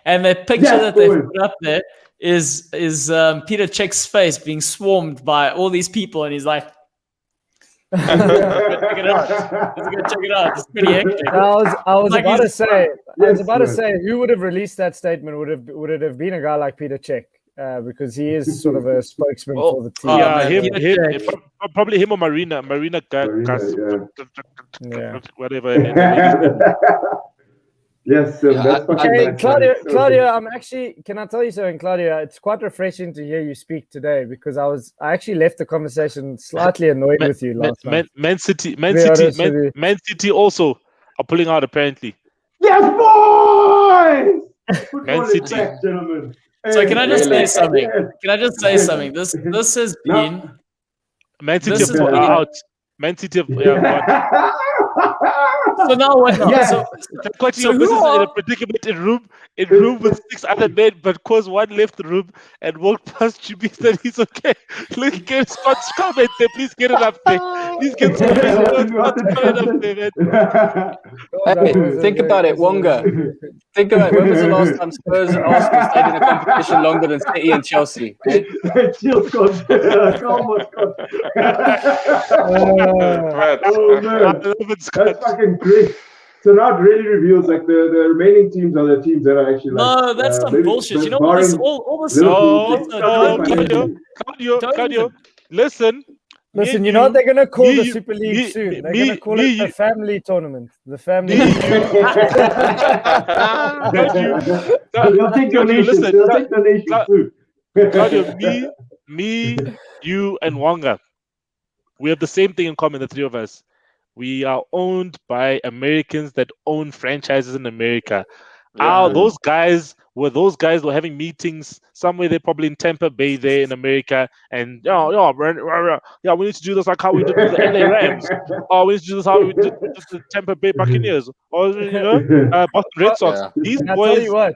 and the picture that they put up there is Peter Cech's face being swarmed by all these people, and he's like, check it out. Let's go check it out. It's pretty hectic. I was about to say, who would have released that statement? Would it have been a guy like Peter Cech? Because he is sort of a spokesman for the team. Probably him or Marina whatever. Yes, that's okay, Claudio, I'm actually. Can I tell you something, Claudio? It's quite refreshing to hear you speak today, because I actually left the conversation slightly annoyed with you last night. Man City also are pulling out apparently. Yes, boys! Man City, back, gentlemen. So can I just say something? This has been Man City have pulling out. Man City have. So now what? Yeah. So in a predicament in room with 6 other men, but cause one left the room and walked past Jimmy, said he's okay. Let's get Scott's comment there. Please get it up there. Please get Scott's comment up there, man. Hey, think about it, Wonga. Think about it. When was the last time Spurs and Arsenal stayed in a competition longer than City and Chelsea? Chill, Scott. Calm on, Scott. That's fucking great. So now it really reveals like the remaining teams are the teams that are actually like. No, that's some bullshit. You know what? All this. Claudio, listen. Listen, you know what they're going to call the Super League soon? They're going to call it the family tournament. The family. They'll take donations. They'll take donations too. Claudio, me, you, and Wanga. We have the same thing in common, the three of us. We are owned by Americans that own franchises in America. Those guys were having meetings somewhere. They're probably in Tampa Bay there in America, and we need to do this like how we did with the LA Rams. We need to do this how we did with the Tampa Bay Buccaneers, or Boston Red Sox. These boys. I'll tell you what,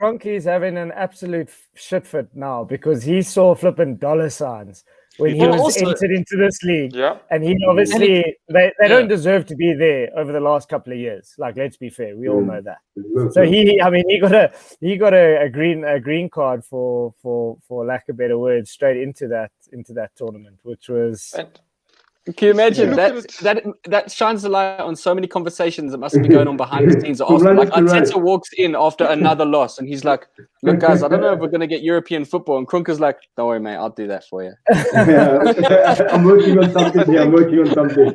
Kroenke's having an absolute shit fit now because he saw flipping dollar signs when he was entered into this league. Yeah. And he obviously, they don't deserve to be there over the last couple of years. Like, let's be fair. We all know that. So he got a green card for lack of better words straight into that tournament, which was... Can you imagine that shines a light on so many conversations that must be going on behind the scenes? Like Arteta walks in after another loss, and he's like, "Look, guys, I don't know if we're going to get European football." And Kroenke's like, "Don't worry, mate, I'll do that for you." I'm working on something.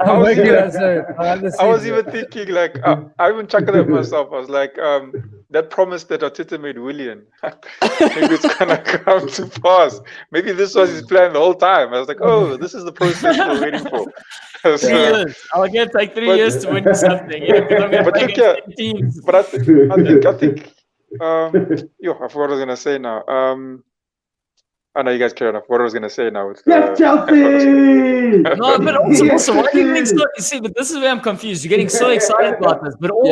I was even thinking, like, I even chuckled at myself. I was like, that promise that Arteta made Willian, maybe it's gonna come to pass. Maybe this was his plan the whole time. I was like, oh, this is the process we're waiting for. 3 years. I'll get like 3 years to win something. But I think. I forgot what I was gonna say now. I know you guys care enough. What I was gonna say now. Yes, Chelsea. No, but also, why are you getting so? You see, but this is where I'm confused. You're getting so excited about this, but all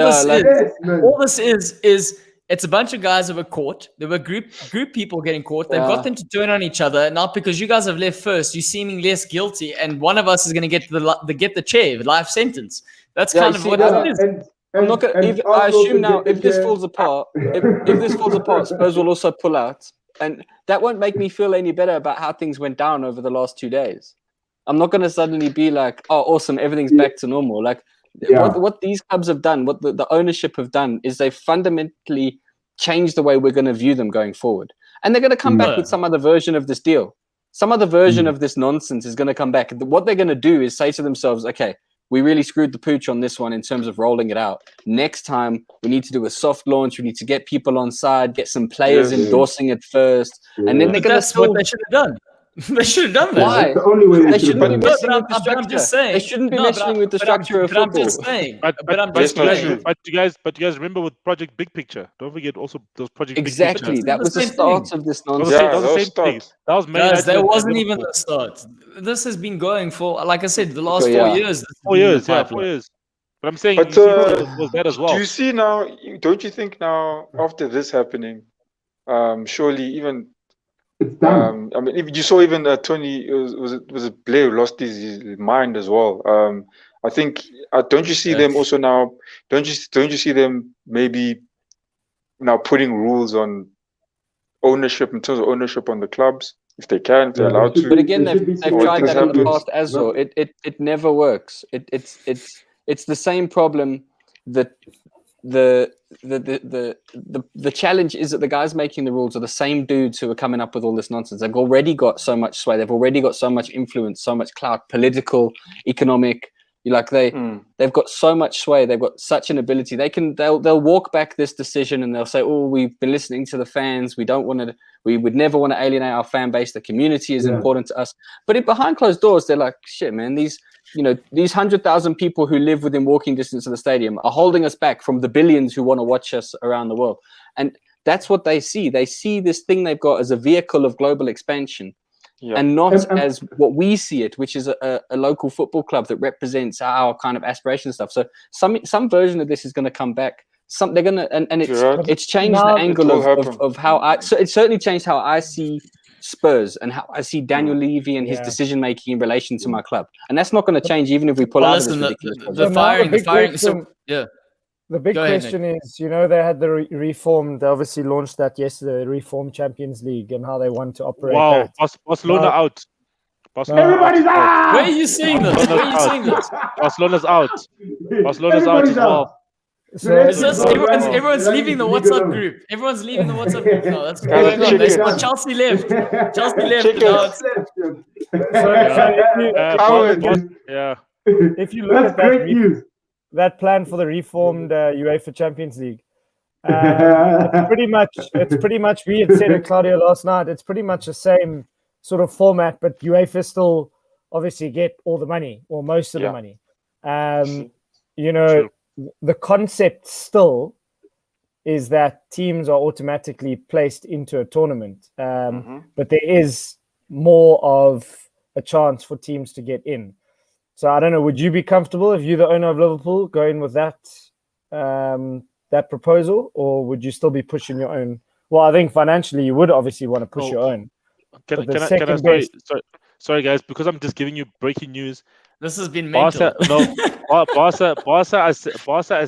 this is it's a bunch of guys that were caught. There were group people getting caught. They've got them to turn on each other. Not because you guys have left first, you're seeming less guilty, and one of us is going to get the chair, life sentence. That's kind of what it is. I'm not gonna. I assume now, if this falls apart, Spurs will also pull out. And that won't make me feel any better about how things went down over the last 2 days. I'm not going to suddenly be like, oh, awesome, everything's back to normal. Like, what these clubs have done, what the ownership have done, is they've fundamentally changed the way we're going to view them going forward. And they're going to come back with some other version of this deal. Some other version of this nonsense is going to come back. What they're going to do is say to themselves, okay, we really screwed the pooch on this one in terms of rolling it out. Next time, we need to do a soft launch. We need to get people on side, get some players endorsing it first. And then they're going to That's what they should have done. They should have done that. Why? That's the only way they shouldn't be messing with the structure. I'm just saying. They shouldn't be messing with the structure of football. I'm just saying. But you guys remember with Project Big Picture? Don't forget also those Project Big Picture. Exactly. That was the start of this nonsense. That was the same thing. That was guys, that wasn't even the start. This has been going for, like I said, the last 4 years. 4 years, 4 years. But I'm saying, was that as well. Do you see now? Don't you think now, after this happening, surely even. I mean, if you saw even Tony, was it Blair who lost his mind as well? I think. Don't you see them also now? Don't you see them maybe now putting rules on ownership in terms of ownership on the clubs, if they can, if they're allowed to? But again, they've tried that in the past as well. It never works. It's the same problem that the challenge is that the guys making the rules are the same dudes who are coming up with all this nonsense. They've already got so much sway. They've already got so much influence, so much clout, political, economic. They've got so much sway. They've got such an ability. They'll walk back this decision and they'll say, "Oh, we've been listening to the fans. We would never want to alienate our fan base. The community is important to us." But behind closed doors, they're like, "Shit, man, these 100,000 people who live within walking distance of the stadium are holding us back from the billions who want to watch us around the world." And that's what they see. They see this thing they've got as a vehicle of global expansion. And not as what we see it, which is a local football club that represents our kind of aspiration and stuff. So some version of this is going to come back. They're going to, and it's changed the angle of how so it certainly changed how I see Spurs and how I see Daniel Levy and his decision making in relation to my club. And that's not going to change even if we pull out of this ridiculous project. The firing. So, the big question is, they had the reformed, they obviously launched that yesterday, the reformed Champions League and how they want to operate that. Barcelona out. Everybody's out! Where are you seeing this? Barcelona's out. Barcelona's out as well. So everyone's leaving the WhatsApp group. Everyone's leaving the WhatsApp group now. That's going on. Chelsea left. Chelsea left. If you look That's at great news. that plan for the reformed UEFA Champions League, it's pretty much we had said it, Claudio, last night. It's pretty much the same sort of format, but UEFA still obviously get all the money or most of the money. The concept still is that teams are automatically placed into a tournament, but there is more of a chance for teams to get in. So I don't know, would you be comfortable if you're the owner of Liverpool going with that that proposal, or would you still be pushing your own? Well, I think financially you would obviously want to push your own. Sorry guys, because I'm just giving you breaking news. This has been mental. Barca is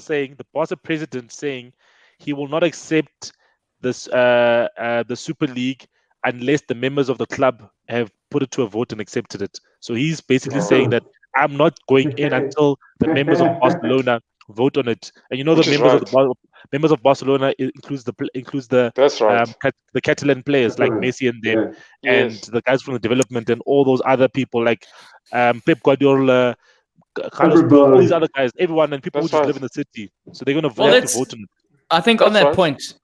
saying, the Barca president saying he will not accept this the Super League unless the members of the club have put it to a vote and accepted it. So he's basically saying that I'm not going in until the members of Barcelona vote on it. And you know, the members of Barcelona includes the Catalan players like Messi and them, and the guys from the development and all those other people like Pep Guardiola, Carlos, all these other guys, everyone, and people who just live in the city. So they're going to vote on it. I think on that point,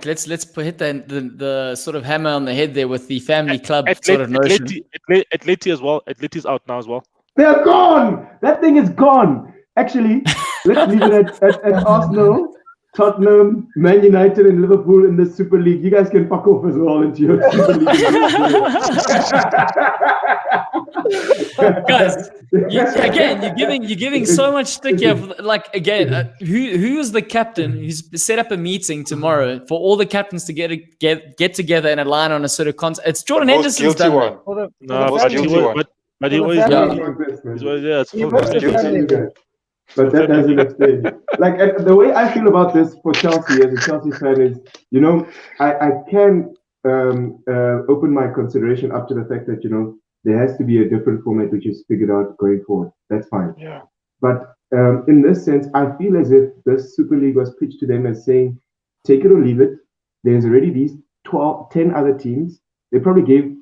let's hit the sort of hammer on the head there with the family club sort of notion. Atleti as well. Atleti's out now as well. They're gone. That thing is gone. Actually, let's leave it at Arsenal, Tottenham, Man United, and Liverpool in the Super League. You guys can fuck off as well into your Super League. Guys, you're giving so much stick here. Who is the captain who's set up a meeting tomorrow for all the captains to get together and align on a sort of concept? It's Jordan Henderson's done that. But he always But that doesn't explain. Like, the way I feel about this for Chelsea as a Chelsea fan is, I can open my consideration up to the fact that, there has to be a different format which is figured out going forward. That's fine. Yeah. But in this sense, I feel as if this Super League was pitched to them as saying, take it or leave it. There's already these 10 other teams. They probably gave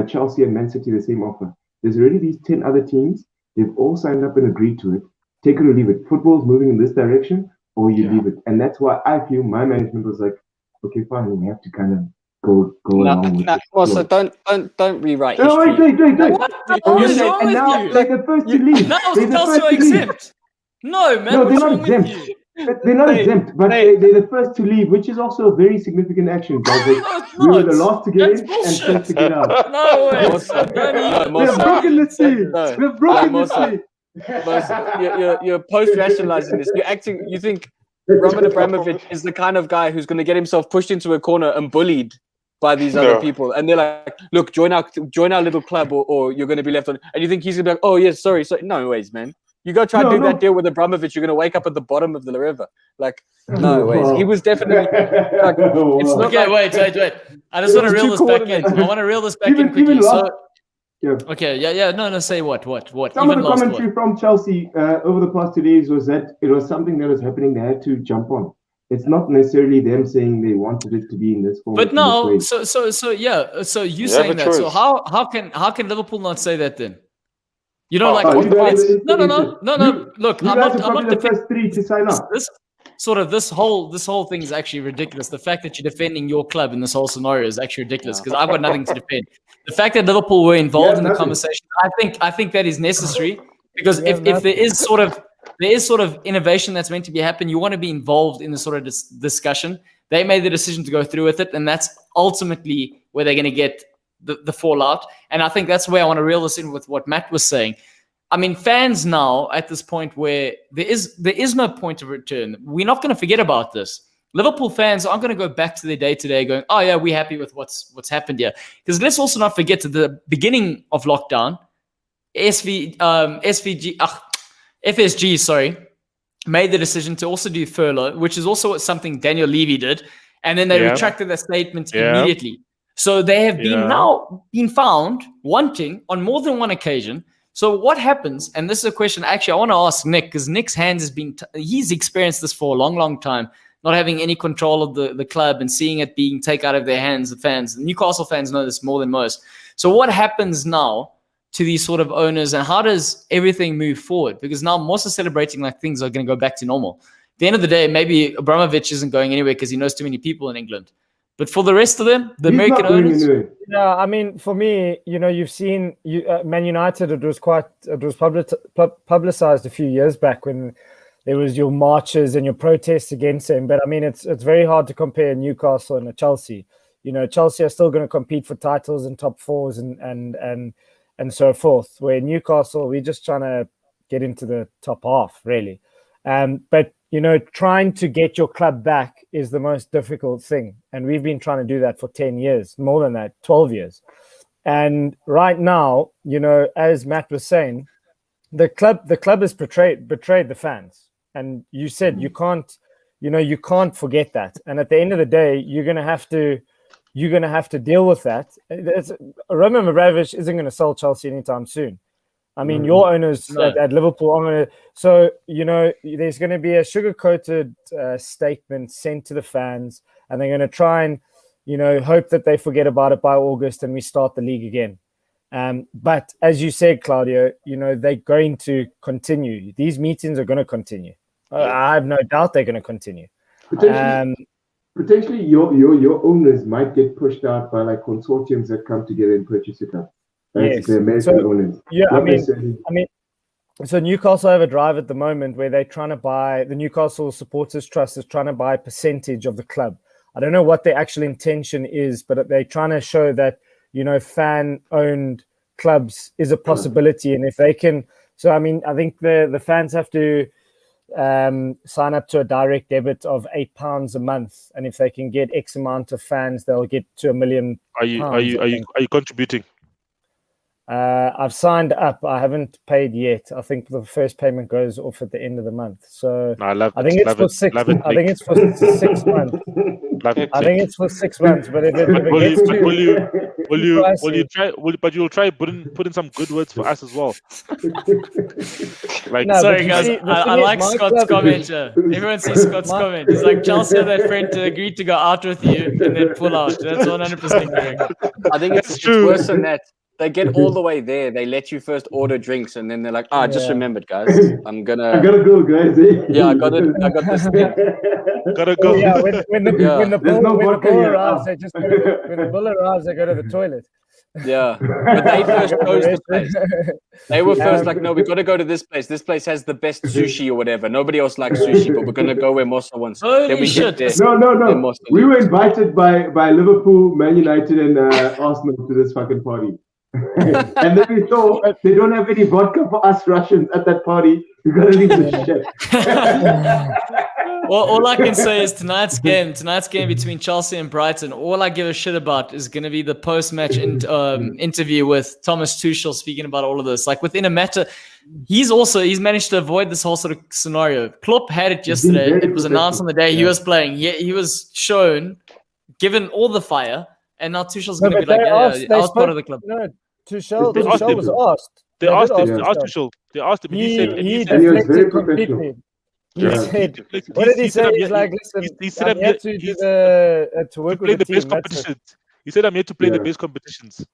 Chelsea and Man City the same offer. There's already these 10 other teams. They've all signed up and agreed to it. Take it or leave it. Football's moving in this direction, or you leave it. And that's why I feel my management was like, okay, fine, we have to kind of go along with it. Also, don't rewrite history. Wait. What the hell is wrong with you? They're the first to leave. Now Chelsea are exempt. No, man. No, they're not exempt. They're not exempt, but they're the first to leave, which is also a very significant action. We were the last to get in and first to get out. No way. We've broken the sea. We've broken the sea. You're post-rationalizing this. You think Roman Abramovich is the kind of guy who's going to get himself pushed into a corner and bullied by these other people, and they're like, look, join our little club, or you're going to be left on. And you think he's going to be like, oh yes, sorry. No ways, man. You go try to do that deal with Abramovich, you're going to wake up at the bottom of the river. Like, no ways. He was definitely it's not wait. I just want to reel this back in. I want to reel this back in quickly. No, say what? Some of the commentary from Chelsea over the past 2 days was that it was something that was happening. They had to jump on. It's not necessarily them saying they wanted it to be in this form. But no, so you saying that. Choice. So how can Liverpool not say that then? No. Look, I'm not the first three to sign up. This whole thing is actually ridiculous. The fact that you're defending your club in this whole scenario is actually ridiculous because I've got nothing to defend. The fact that Liverpool were involved in the conversation, I think that is necessary because if there is sort of innovation that's meant to be happening, you want to be involved in the sort of discussion. They made the decision to go through with it, and that's ultimately where they're going to get the fallout. And I think that's where I want to reel this in with what Matt was saying. I mean, fans now at this point where there is no point of return. We're not going to forget about this. Liverpool fans aren't going to go back to their day-to-day going, oh yeah, we're happy with what's happened here. Because let's also not forget at the beginning of lockdown, FSG, made the decision to also do furlough, which is also something Daniel Levy did. And then they retracted their statement immediately. So they have been found wanting on more than one occasion. So what happens, and this is a question actually I want to ask Nick, because Nick's hands has been, he's experienced this for a long, long time, not having any control of the club and seeing it being taken out of their hands, the fans. The Newcastle fans know this more than most. So what happens now to these sort of owners, and how does everything move forward? Because now I'm also celebrating like things are going to go back to normal. At the end of the day, maybe Abramovich isn't going anywhere because he knows too many people in England. But for the rest of them, the American owners. Yeah, I mean, for me, you've seen Man United. It was publicized a few years back when there was your marches and your protests against him. But I mean, it's very hard to compare Newcastle and Chelsea. Chelsea are still going to compete for titles and top fours and so forth. Where Newcastle, we're just trying to get into the top half, really. But trying to get your club back is the most difficult thing. And we've been trying to do that for 10 years, more than that, 12 years. And right now, as Matt was saying, the club has betrayed the fans. And you said you can't forget that. And at the end of the day, you're going to have to deal with that. Roman Abramovich isn't going to sell Chelsea anytime soon. I mean, your owners at Liverpool are going to. So, there's going to be a sugar-coated statement sent to the fans, and they're going to try and, hope that they forget about it by August and we start the league again. But as you said, Claudio, they're going to continue. These meetings are going to continue. I have no doubt they're going to continue. Potentially, your owners might get pushed out by like consortiums that come together and purchase it up. Yes. Owners. Yeah, I mean, so Newcastle have a drive at the moment where they're trying to buy, the Newcastle Supporters Trust is trying to buy a percentage of the club. I don't know what their actual intention is, but they're trying to show that, fan-owned clubs is a possibility. And if they can, so I mean, I think the fans have to sign up to a direct debit of £8 a month, and if they can get X amount of fans, they'll get to £1 million. Are you contributing? I've signed up. I haven't paid yet. I think the first payment goes off at the end of the month. So I think it's for 6 months. I think it's for 6 months. I think it's for 6 months. But you'll try put in some good words for us as well. Sorry guys, I like Scott's comment. Everyone sees Scott's comment. He's like, Chelsea had that friend to agree to go out with you and then pull out. That's 100% correct. I think it's worse than that. They get all the way there. They let you first order drinks, and then they're like, I just remembered, guys. I gotta go, guys. Yeah, I got this thing. Gotta go. Yeah, when the bull arrives, they go to the toilet. Yeah, but they first chose the place. They were first like, no, we got to go to this place. This place has the best sushi or whatever. Nobody else likes sushi, but we're gonna go where Mossa wants. Then we get there. No. We were invited by Liverpool, Man United, and Arsenal to this fucking party. And then we saw they don't have any vodka for us Russians at that party. We gotta leave the shit. Well, all I can say is tonight's game between Chelsea and Brighton, all I give a shit about is going to be the post-match interview with Thomas Tuchel speaking about all of this. Like within a matter, he's managed to avoid this whole sort of scenario. Klopp had it yesterday. It was announced on the day he was playing. He was shown, given all the fire, and now Tuchel's going to be like, I was part of the club. No, Tuchel was asked. They asked Tuchel. They asked him. He said he deflected completely. He said, what did he say? He's like, listen, I'm here to work with the team. Competitions. He said, I'm here to play the best competitions.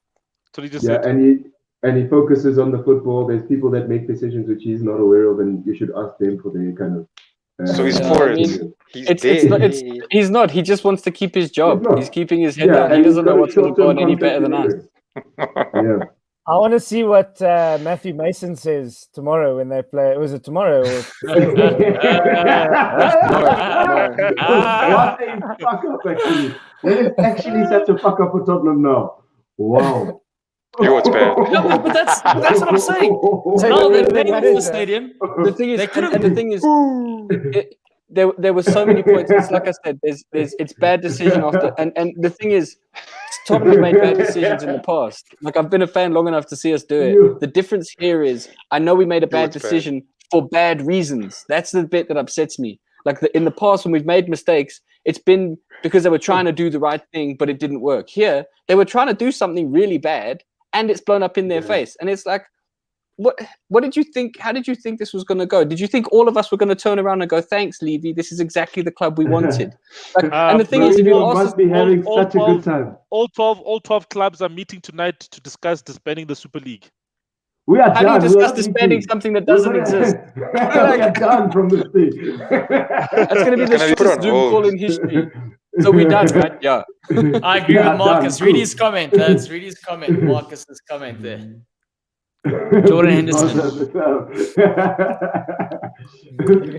So he just said. And he focuses on the football. There's people that make decisions which he's not aware of, and you should ask them for their kind of. So he's for it. He's not. He just wants to keep his job. He's keeping his head down. He doesn't know what's going to go on any better than us. Yeah. I want to see what Matthew Mason says tomorrow when they play. Was it tomorrow? Or... What a fuck up, actually. That is actually such a fuck up for Tottenham now. Wow. You know what's bad? No, but that's what I'm saying. No, they're paying for the stadium. The thing is, there were so many points. It's like I said, it's bad decision after, and the thing is, Tottenham have made bad decisions in the past. Like I've been a fan long enough to see us do it. The difference here is, I know we made a bad decision for bad reasons. That's the bit that upsets me. Like in the past, when we've made mistakes, it's been because they were trying to do the right thing, but it didn't work. Here, they were trying to do something really bad, and it's blown up in their face. And it's like, what did you think? How did you think this was going to go? Did you think all of us were going to turn around and go, thanks, Levy, this is exactly the club we wanted? And the thing is, if you must be having such a good time. All 12 clubs are meeting tonight to discuss disbanding the Super League. We are How do you done. discuss disbanding something that doesn't exist? We are done from this thing. That's going to be the shortest Zoom call in history. So we're done, right? Yeah. I agree with Marcus. Done. Read his comment, lads. Read his comment. Marcus's comment there. Jordan Henderson.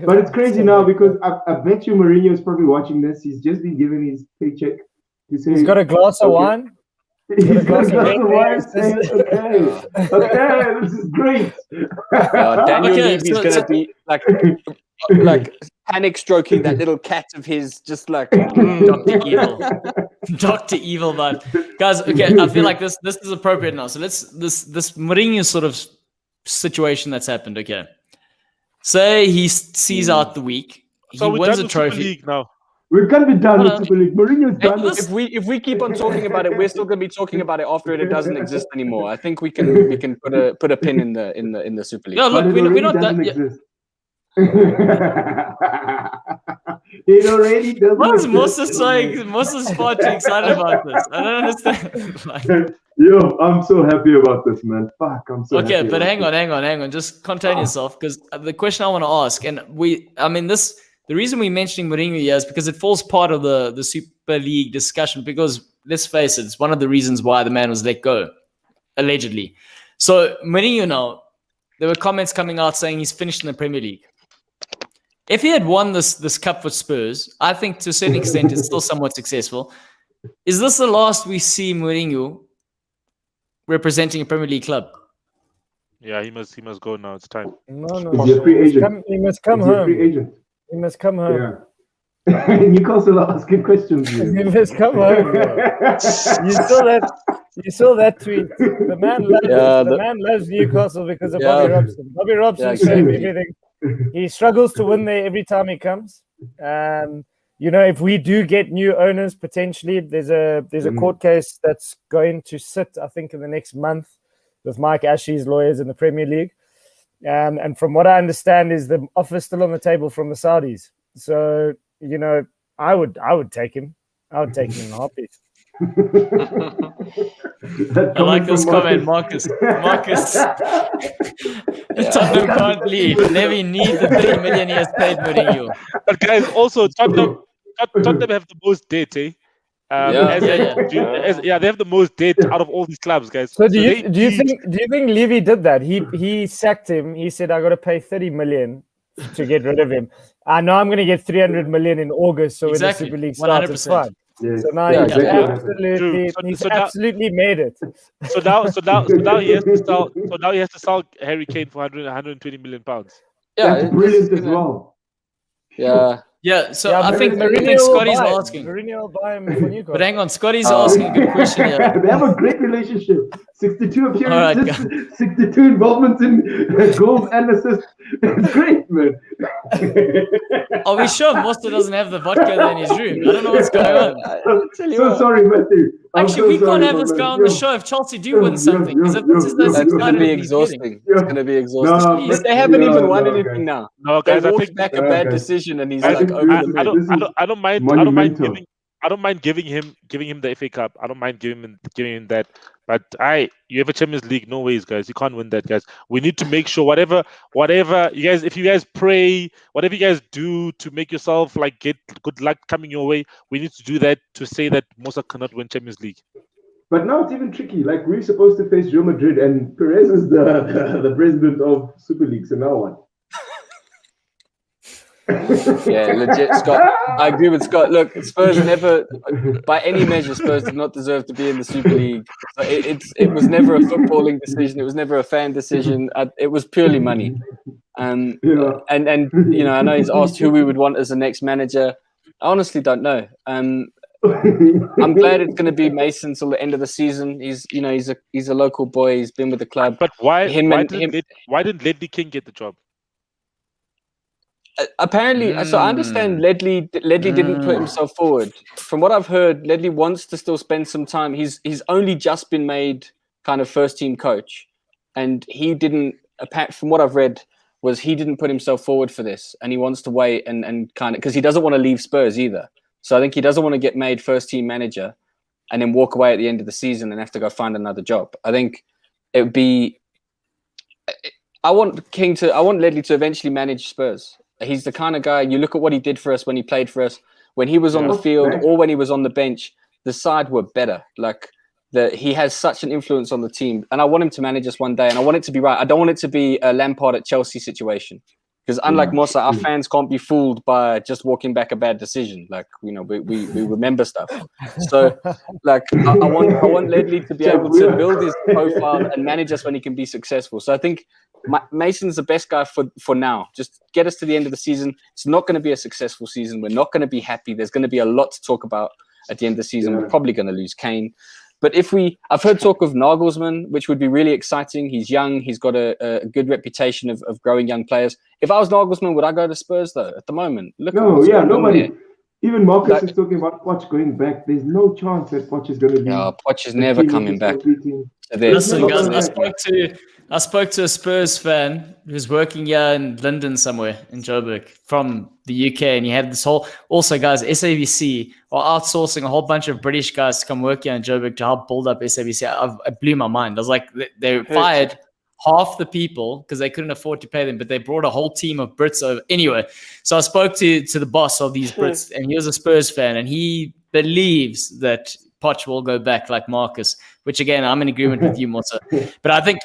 But it's crazy now because I bet you Mourinho is probably watching this. He's just been given his paycheck. He's got a glass of wine. He's got a glass of wine saying, okay, this is great. Daniel Okay, Levy's going to be like panic stroking that little cat of his, just like Dr. Evil. Dr. Evil, man. Guys, okay, I feel like this is appropriate now. So this Mourinho sort of situation that's happened, okay. Say he sees out the week. So he we're wins done a with Super trophy. League now. We can't be done with Super League. Mourinho's done. if we keep on talking about it, we're still going to be talking about it after it doesn't exist anymore. I think we can put a pin in the Super League. No, look, we're not done. It already doesn't. Why is Moses far too excited about this? I don't understand. Yo, I'm so happy about this, man. Fuck, I'm so okay, happy. But hang on. Just contain yourself, because the question I want to ask, and the reason we're mentioning Mourinho here is because it falls part of the Super League discussion, because let's face it, it's one of the reasons why the man was let go, allegedly. So Mourinho now, there were comments coming out saying he's finished in the Premier League. If he had won this cup for Spurs, I think to a certain extent it's still somewhat successful. Is this the last we see Mourinho representing a Premier League club? Yeah, he must go now. It's time. No. He's a free agent. He must come home. Free agent. He must come home. Yeah. Newcastle are asking questions. He must come home. Yeah. You saw that tweet. The man loves Newcastle because of Bobby Robson. Bobby Robson saved everything. He struggles to win there every time he comes. If we do get new owners, potentially there's a court case that's going to sit, I think, in the next month with Mike Ashley's lawyers in the Premier League. And from what I understand, is the offer still on the table from the Saudis. So I would take him. I would take him in a heartbeat. I like this comment, Marcus. Tottenham can't leave. Levy needs the 30 million he has paid Mourinho. But guys, also Tottenham have the most debt, eh? They have the most debt out of all these clubs, guys. So do you think Levy did that? He sacked him. He said, "I got to pay 30 million to get rid of him. I know I'm going to get 300 million in August, so when the Super League starts, it's fine." Yes. So now he's absolutely made it. So now he has to sell. So now he has to sell Harry Kane for 120 million pounds. Yeah, that's brilliant as well. Yeah. Yeah, so I think Scotty's asking. Mourinho will buy him for Newcastle. But hang on, Scotty's asking a good question here. They have a great relationship. 62 appearances, 62 involvements in goals and assists. It's great, man. Are we sure Mosta doesn't have the vodka there in his room? I don't know what's going on. So sorry, Matthew. Actually, we can't have this guy on the show if Chelsea do win something. Because if this is that's going to be exhausting. It's going to be exhausting. They haven't even won anything now. No, guys, they walked back a bad decision, and he's like over the moon. I don't mind giving him the FA Cup. I don't mind giving him that. But you have a Champions League, no ways, guys. You can't win that, guys. We need to make sure whatever you guys, if you guys pray, whatever you guys do to make yourself like get good luck coming your way, we need to do that to say that Musa cannot win Champions League. But now it's even tricky. Like we're supposed to face Real Madrid, and Perez is the president of Super League. So now what? Yeah, legit, Scott. I agree with Scott. Look, Spurs never, by any measure, Spurs did not deserve to be in the Super League. It was never a footballing decision. It was never a fan decision. It was purely money. And I know he's asked who we would want as the next manager. I honestly don't know. I'm glad it's going to be Mason till the end of the season. He's a local boy. He's been with the club. But why didn't Ledley King get the job? Apparently, so I understand Ledley didn't put himself forward. From what I've heard, Ledley wants to still spend some time. He's only just been made kind of first team coach, and he didn't. From what I've read, was he didn't put himself forward for this, and he wants to wait and kind of because he doesn't want to leave Spurs either. So I think he doesn't want to get made first team manager and then walk away at the end of the season and have to go find another job. I think it would be I want Ledley to eventually manage Spurs. He's the kind of guy, you look at what he did for us when he played for us, when he was on the field or when he was on the bench, the side were better. Like he has such an influence on the team, and I want him to manage us one day, and I want it to be right. I don't want it to be a Lampard at Chelsea situation, because unlike Mossa, our fans can't be fooled by just walking back a bad decision. Like, we remember stuff. So like I want Ledley to be able to build his profile and manage us when he can be successful. So I think Mason's the best guy for now. Just get us to the end of the season. It's not going to be a successful season. We're not going to be happy. There's going to be a lot to talk about at the end of the season. We're probably going to lose Kane. But I've heard talk of Nagelsmann, which would be really exciting. He's young. He's got a good reputation of growing young players. If I was Nagelsmann, would I go to Spurs though? At the moment, nobody. Even Marcus is talking about Poch going back. There's no chance that Poch is going to be. No, Poch is never coming back. Listen, guys, I spoke to a Spurs fan who's working here in London somewhere in Joburg from the UK, and he had this whole. Also, guys, SABC are outsourcing a whole bunch of British guys to come work here in Joburg to help build up SABC. It blew my mind. I was like, they fired half the people because they couldn't afford to pay them, but they brought a whole team of Brits over. Anyway, so I spoke to the boss of these Brits, and he was a Spurs fan, and he believes that Poch will go back like Marcus, which again, I'm in agreement with you, Mossa. But I think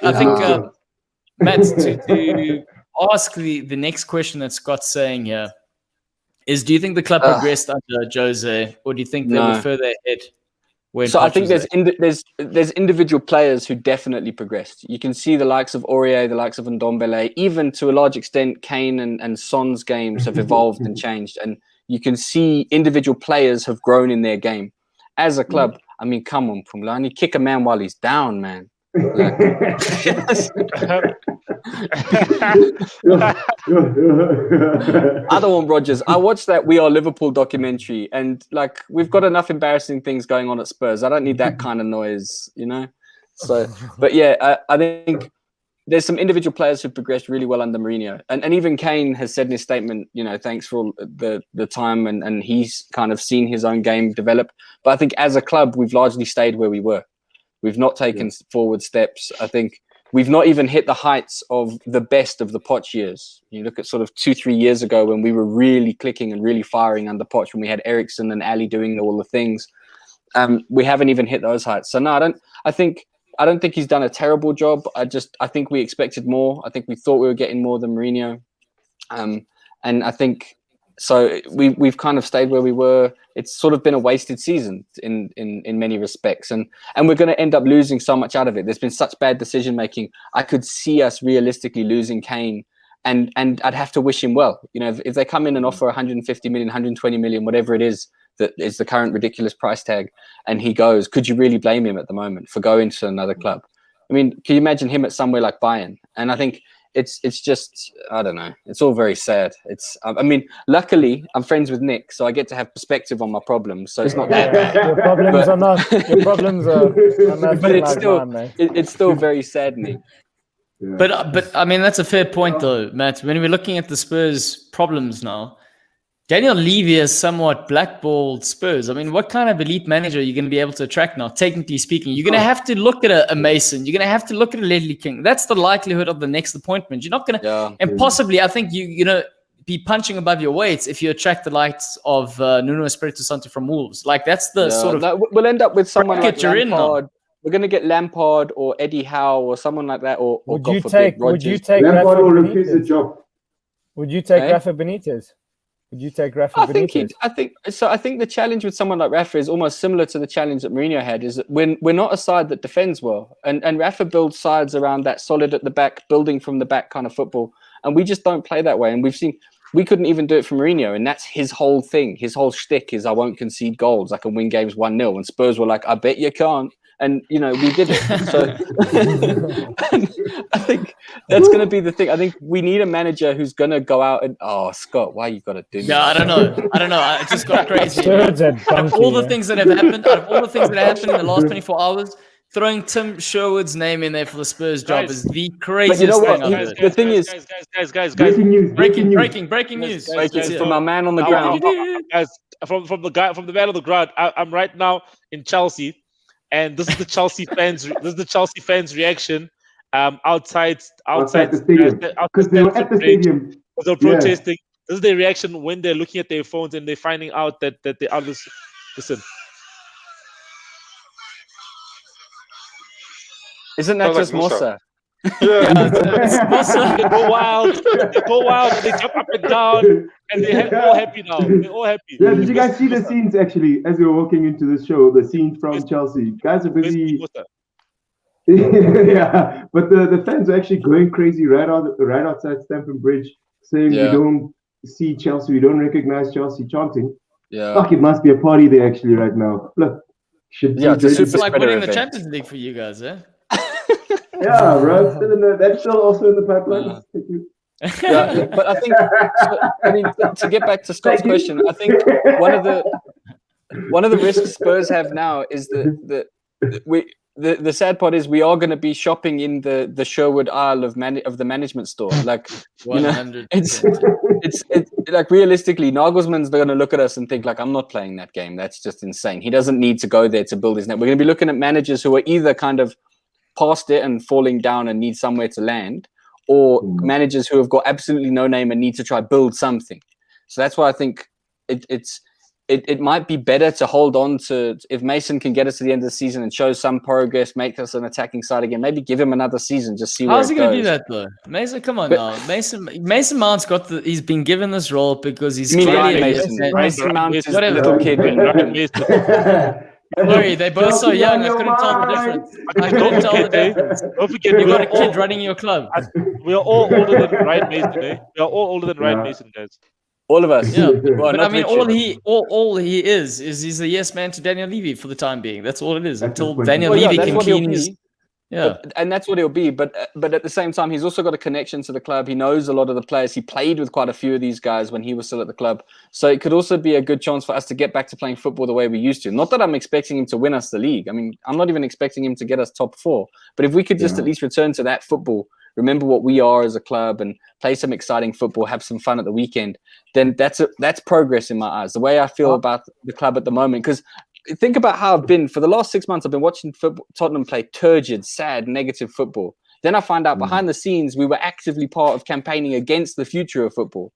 Matt, to ask the next question that Scott's saying here is, do you think the club progressed under Jose, or do you think they were further ahead? So I think there's individual players who definitely progressed. You can see the likes of Aurier, the likes of Ndombele, even to a large extent, Kane and Son's games have evolved and changed. And you can see individual players have grown in their game. As a club, I mean, come on, Pumlani, kick a man while he's down, man. Like, I don't want Rodgers. I watched that We Are Liverpool documentary, and like, we've got enough embarrassing things going on at Spurs. I don't need that kind of noise, So, but yeah, I think there's some individual players who progressed really well under Mourinho, and even Kane has said in his statement, thanks for all the time, and he's kind of seen his own game develop. But I think as a club, we've largely stayed where we were. We've not taken forward steps. I think we've not even hit the heights of the best of the Poch years. You look at sort of 2-3 years ago when we were really clicking and really firing under Poch, when we had Eriksen and Ali doing all the things. We haven't even hit those heights. So no, I don't think he's done a terrible job. I think we expected more. I think we thought we were getting more than Mourinho. And I think so we've kind of stayed where we were. It's sort of been a wasted season in many respects. And we're going to end up losing so much out of it. There's been such bad decision making. I could see us realistically losing Kane, and I'd have to wish him well. If they come in and offer 150 million, 120 million, whatever it is, that is the current ridiculous price tag, and he goes, could you really blame him at the moment for going to another club? I mean, can you imagine him at somewhere like Bayern? And I think it's just, I don't know. It's all very sad. I mean, luckily I'm friends with Nick, so I get to have perspective on my problems. So it's not that bad. Your problems are not. But it's still very saddening. Yeah. But I mean, that's a fair point though, Matt. When we're looking at the Spurs problems now, Daniel Levy has somewhat blackballed Spurs. I mean, what kind of elite manager are you going to be able to attract now, technically speaking? You're going to have to look at a Mason. You're going to have to look at a Ledley King. That's the likelihood of the next appointment. You're not going to... And possibly, I think you be punching above your weight if you attract the likes of Nuno Espirito Santo from Wolves. Like, that's the sort of... No, we'll end up with someone like Lampard. We're going to get Lampard or Eddie Howe or someone like that. Or would you take Lampard will replace the job. Would you take Rafa Benitez? Would you take Rafa Benitez? I think the challenge with someone like Rafa is almost similar to the challenge that Mourinho had, is that we're not a side that defends well. And Rafa builds sides around that solid at the back, building from the back kind of football. And we just don't play that way. And we couldn't even do it for Mourinho. And that's his whole thing. His whole shtick is, I won't concede goals. I can win games 1-0. And Spurs were like, I bet you can't. And, we did it. So I think that's going to be the thing. I think we need a manager who's going to go out and, Scott, why you got to do that? Yeah, I don't know. I just got crazy. Out of all the things that have happened, in the last 24 hours, throwing Tim Sherwood's name in there for the Spurs job is the craziest thing I've heard. The thing is... Guys. Breaking news. Breaking news. It's from our man on the ground. Guys, from the man on the ground, I'm right now in Chelsea. And this is the Chelsea fans' reaction outside the stadium, because they were at the stadium. They're protesting. This is their reaction when they're looking at their phones and they're finding out that the others. Listen. Isn't that just Musa? Yeah. They go wild. They jump up and down, and they're all happy now. They're all happy. Yeah, did you guys see the scenes actually as we were walking into the show? The scenes from Chelsea. Guys are busy. Yeah, but the fans are actually going crazy right outside Stamford Bridge, saying we don't see Chelsea, we don't recognize Chelsea, chanting. Yeah. Fuck, it must be a party there actually right now. Look. It's like winning the Champions League for you guys, eh? Yeah, bro. That's still also in the pipeline. Yeah, but I think, to get back to Scott's question, I think one of the risks Spurs have now is that the sad part is we are going to be shopping in the Sherwood aisle of the management store. Like, 100%. It's like realistically, Nagelsmann's going to look at us and think like, I'm not playing that game. That's just insane. He doesn't need to go there to build his net. We're going to be looking at managers who are either kind of past it and falling down and need somewhere to land, or managers who have got absolutely no name and need to try build something. So that's why I think it might be better to hold on to, if Mason can get us to the end of the season and show some progress, make us an attacking side again, maybe give him another season, just see where it goes. How's he going to do that though? Mason, come on now. Mason Mount's he's been given this role because he's clearly Mason Mount is a little kid. Sorry, they're both so young. I couldn't tell the difference. Don't forget, you got a kid running your club. We are all older than Ryan Mason, eh? We are all older than Ryan Mason, guys. All of us. Yeah, but I mean, all he is he's a yes man to Daniel Levy for the time being. That's all it is. Until Daniel Levy can clean his. Yeah, and that's what he'll be. But at the same time, he's also got a connection to the club. He knows a lot of the players. He played with quite a few of these guys when he was still at the club. So it could also be a good chance for us to get back to playing football the way we used to. Not that I'm expecting him to win us the league. I mean, I'm not even expecting him to get us top 4. But if we could just at least return to that football, remember what we are as a club, and play some exciting football, have some fun at the weekend, then that's progress in my eyes. The way I feel about the club at the moment, because think about how I've been for the last 6 months. I've been watching Tottenham play turgid, sad, negative football. Then I find out behind the scenes we were actively part of campaigning against the future of football.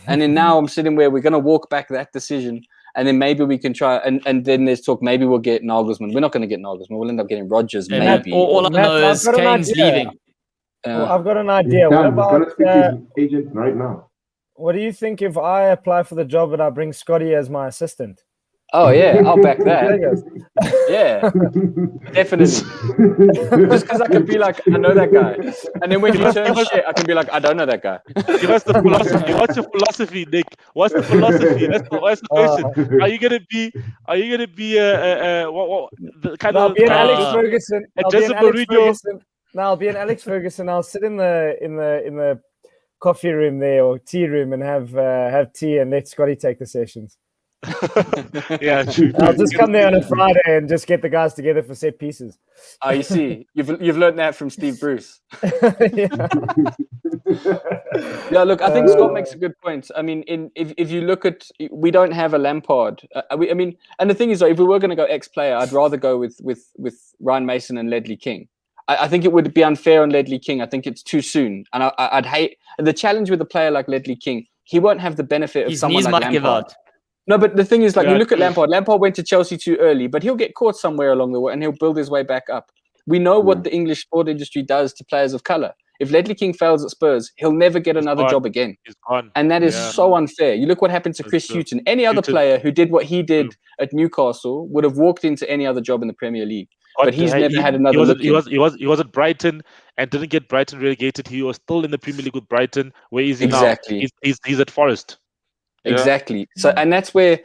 And then now I'm sitting where we're going to walk back that decision, and then maybe we can try. And then there's talk maybe we'll get Nagelsmann. We're not going to get Nagelsmann. We'll end up getting Rodgers. Maybe. All I know is Kane's leaving. Well, I've got an idea. What about agent right now? What do you think if I apply for the job and I bring Scotty as my assistant? Oh yeah, I'll back that. Yeah, definitely. Just because I can be like, I know that guy, and then when he turns shit, I can be like, I don't know that guy. Give us the philosophy. What's your philosophy, Nick? What's the philosophy? That's the question. Are you gonna be what the kind I'll of be an Alex Ferguson. I'll be an Alex Ferguson. I'll sit in the coffee room there or tea room and have tea and let Scotty take the sessions. Yeah, I'll just come there on a Friday and just get the guys together for set pieces. Oh, you see, you've learned that from Steve Bruce. Yeah, look, I think Scott makes a good point. I mean, if you look at, we don't have a Lampard. I mean, and the thing is, if we were going to go ex-player, I'd rather go with Ryan Mason and Ledley King. I think it would be unfair on Ledley King. I think it's too soon, and I'd hate the challenge with a player like Ledley King. He won't have the benefit of someone like Lampard. Give out. No, but the thing is, like, you look at Lampard. Lampard went to Chelsea too early, but he'll get caught somewhere along the way, and he'll build his way back up. We know what the English sport industry does to players of colour. If Ledley King fails at Spurs, he'll never get another job again. He's gone. And that is so unfair. You look what happened to Chris Hughton. Any other player who did what he did at Newcastle would have walked into any other job in the Premier League. But he's never had another look. He was at Brighton and didn't get Brighton relegated. He was still in the Premier League with Brighton. Where is he now? He's at Forest. Exactly. So, and that's where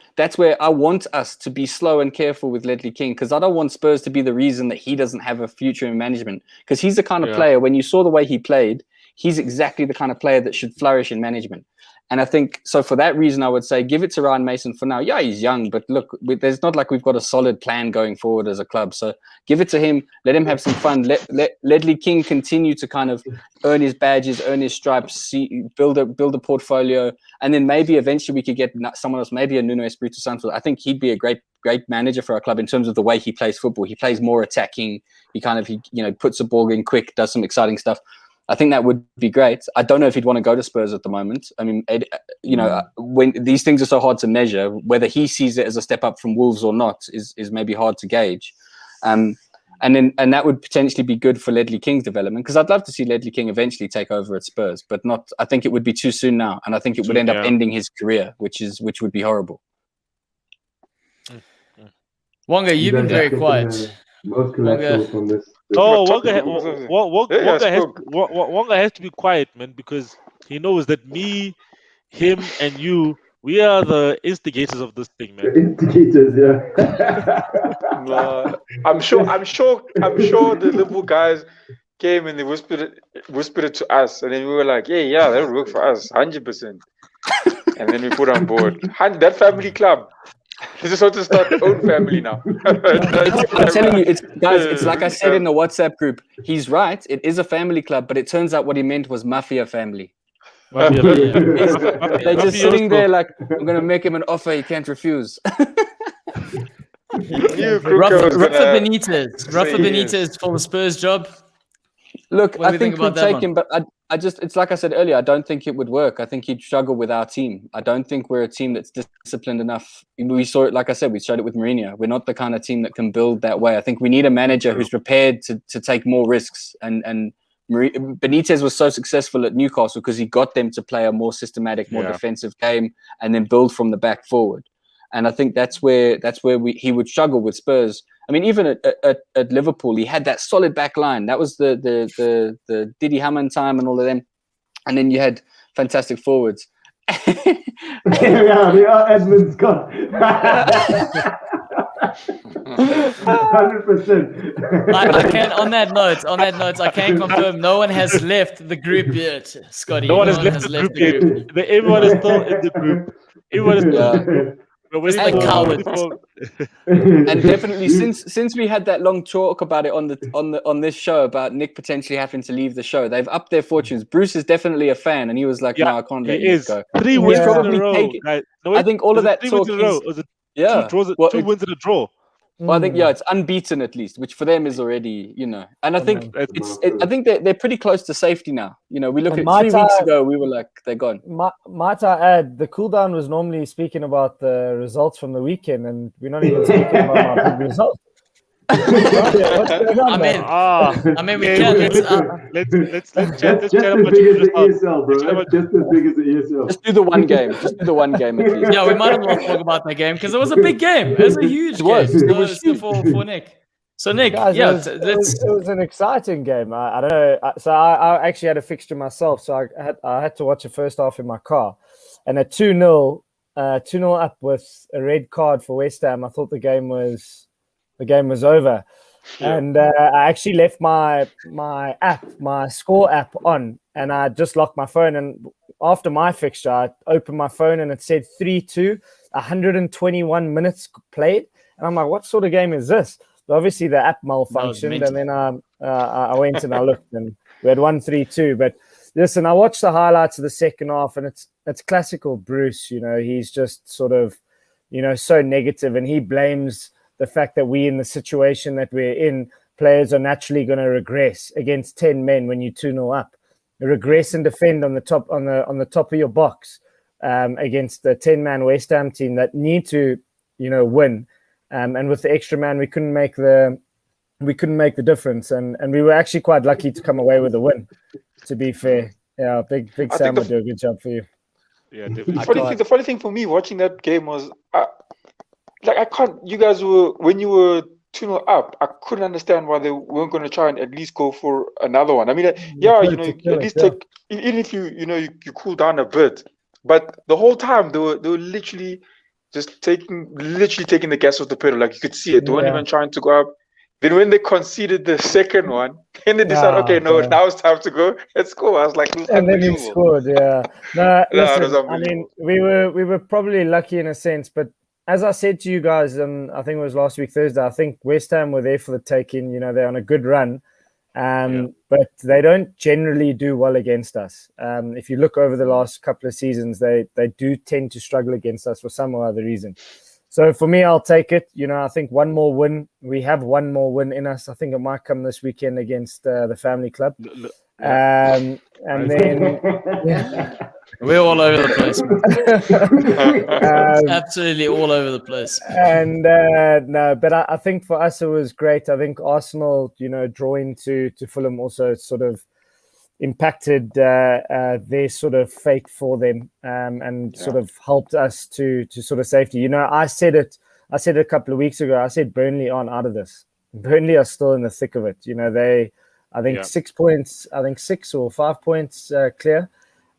I want us to be slow and careful with Ledley King, because I don't want Spurs to be the reason that he doesn't have a future in management. Because he's the kind of player, when you saw the way he played, he's exactly the kind of player that should flourish in management. And I think so for that reason, I would say give it to Ryan Mason for now. Yeah, he's young, but look, there's not like we've got a solid plan going forward as a club. So give it to him. Let him have some fun. Let Ledley King continue to kind of earn his badges, earn his stripes, build a portfolio, and then maybe eventually we could get someone else, maybe a Nuno Espirito Santo. I think he'd be a great manager for our club in terms of the way he plays football. He plays more attacking. He puts the ball in quick, does some exciting stuff. I think that would be great. I don't know if he'd want to go to Spurs at the moment. I mean, when these things are so hard to measure, whether he sees it as a step up from Wolves or not is maybe hard to gauge. And that would potentially be good for Ledley King's development, because I'd love to see Ledley King eventually take over at Spurs, but not. I think it would be too soon now, and I think it would end up ending his career, which would be horrible. Wonga, you've been very quiet. Most collateral from this. Wonga has to be quiet, man, because he knows that me, him, and you, we are the instigators of this thing, man. Instigators, yeah. I'm sure the Liverpool guys came and they whispered it to us, and then we were like, yeah, that'll work for us, 100%. And then we put on board that family club. They just want to start their own family now. I'm telling you, it's like I said in the WhatsApp group. He's right. It is a family club, but it turns out what he meant was mafia family. They're just sitting there like, I'm going to make him an offer he can't refuse. Rafa Benitez for the Spurs job. Look, I think we'd take him, but it's like I said earlier, I don't think it would work. I think he'd struggle with our team. I don't think we're a team that's disciplined enough. We saw it, like I said, we showed it with Mourinho. We're not the kind of team that can build that way. I think we need a manager who's prepared to take more risks. And Benitez was so successful at Newcastle because he got them to play a more systematic, more defensive game and then build from the back forward. And I think that's where he would struggle with Spurs. I mean, even at Liverpool, he had that solid back line. That was the Didi Hamann time and all of them. And then you had fantastic forwards. Edmund's gone. 100%. I can. On that note, I can confirm no one has left the group yet, Scotty. No one has left the group yet. Everyone is still in the group. Everyone is still in the group. And cowards. And definitely, since we had that long talk about it on this show about Nick potentially having to leave the show, they've upped their fortunes. Bruce is definitely a fan, and he was like, "No, I can't let you go." 3 wins in a row. I think all of that talk. 2 wins in a draw. Well, I think it's unbeaten at least, which for them is already, And I think I think they're pretty close to safety now. We look at 3 weeks ago, we were like, they're gone. Might I add, the cooldown was normally speaking about the results from the weekend, and we're not even speaking about my big results. What's going on, I mean, we can. Let's chat about the ESL, bro. Just as big as the ESL. Just do the one game. At least. Yeah, we might as well talk about that game because it was a big game. It was a huge game. It was for Nick. So Nick, guys, it was an exciting game. I don't know. So I actually had a fixture myself, so I had to watch the first half in my car, and at 2-0 up with a red card for West Ham, I thought the game was over. And I actually left my score app on, and I just locked my phone. And after my fixture, I opened my phone and it said 3-2, 121 minutes played. And I'm like, what sort of game is this? But obviously the app malfunctioned, and then I went and I looked, and we had 1-3-2. But listen, I watched the highlights of the second half, and it's classical Bruce. He's just sort of, so negative, and he blames the fact that we, in the situation that we're in, players are naturally going to regress against 10 men when you 2-0 up. Regress and defend on the top of your box against the 10-man West Ham team that need to, win. And with the extra man, we couldn't make the difference, and we were actually quite lucky to come away with a win. To be fair, Big Sam would do a good job for you. Yeah, definitely. The funny thing for me watching that game was, I can't. You guys when you were 2-0 up, I couldn't understand why they weren't going to try and at least go for another one. I mean, at least take, even if you cool down a bit, but the whole time they were literally just taking the gas off the pedal. Like, you could see it. They weren't even trying to go up. Then when they conceded the second one, then they decided, okay, no, now it's time to go. Let's go. I was like, and then he scored. Yeah. No, listen, it was I mean, we were probably lucky in a sense, but as I said to you guys, I think it was last week Thursday, I think West Ham were there for the taking. You know, they're on a good run, but they don't generally do well against us. If you look over the last couple of seasons, they do tend to struggle against us for some or other reason. So for me, I'll take it. You know, I think one more win. We have one more win in us. I think it might come this weekend against the Family Club. And then we're all over the place. Absolutely all over the place. And no, but I think for us it was great. I think Arsenal, you know, drawing to Fulham also sort of impacted their sort of fate for them, and sort of helped us to sort of safety. You know, I said it a couple of weeks ago. I said Burnley aren't out of this. Burnley are still in the thick of it. You know, I think 6 points. I think 6 or 5 points clear.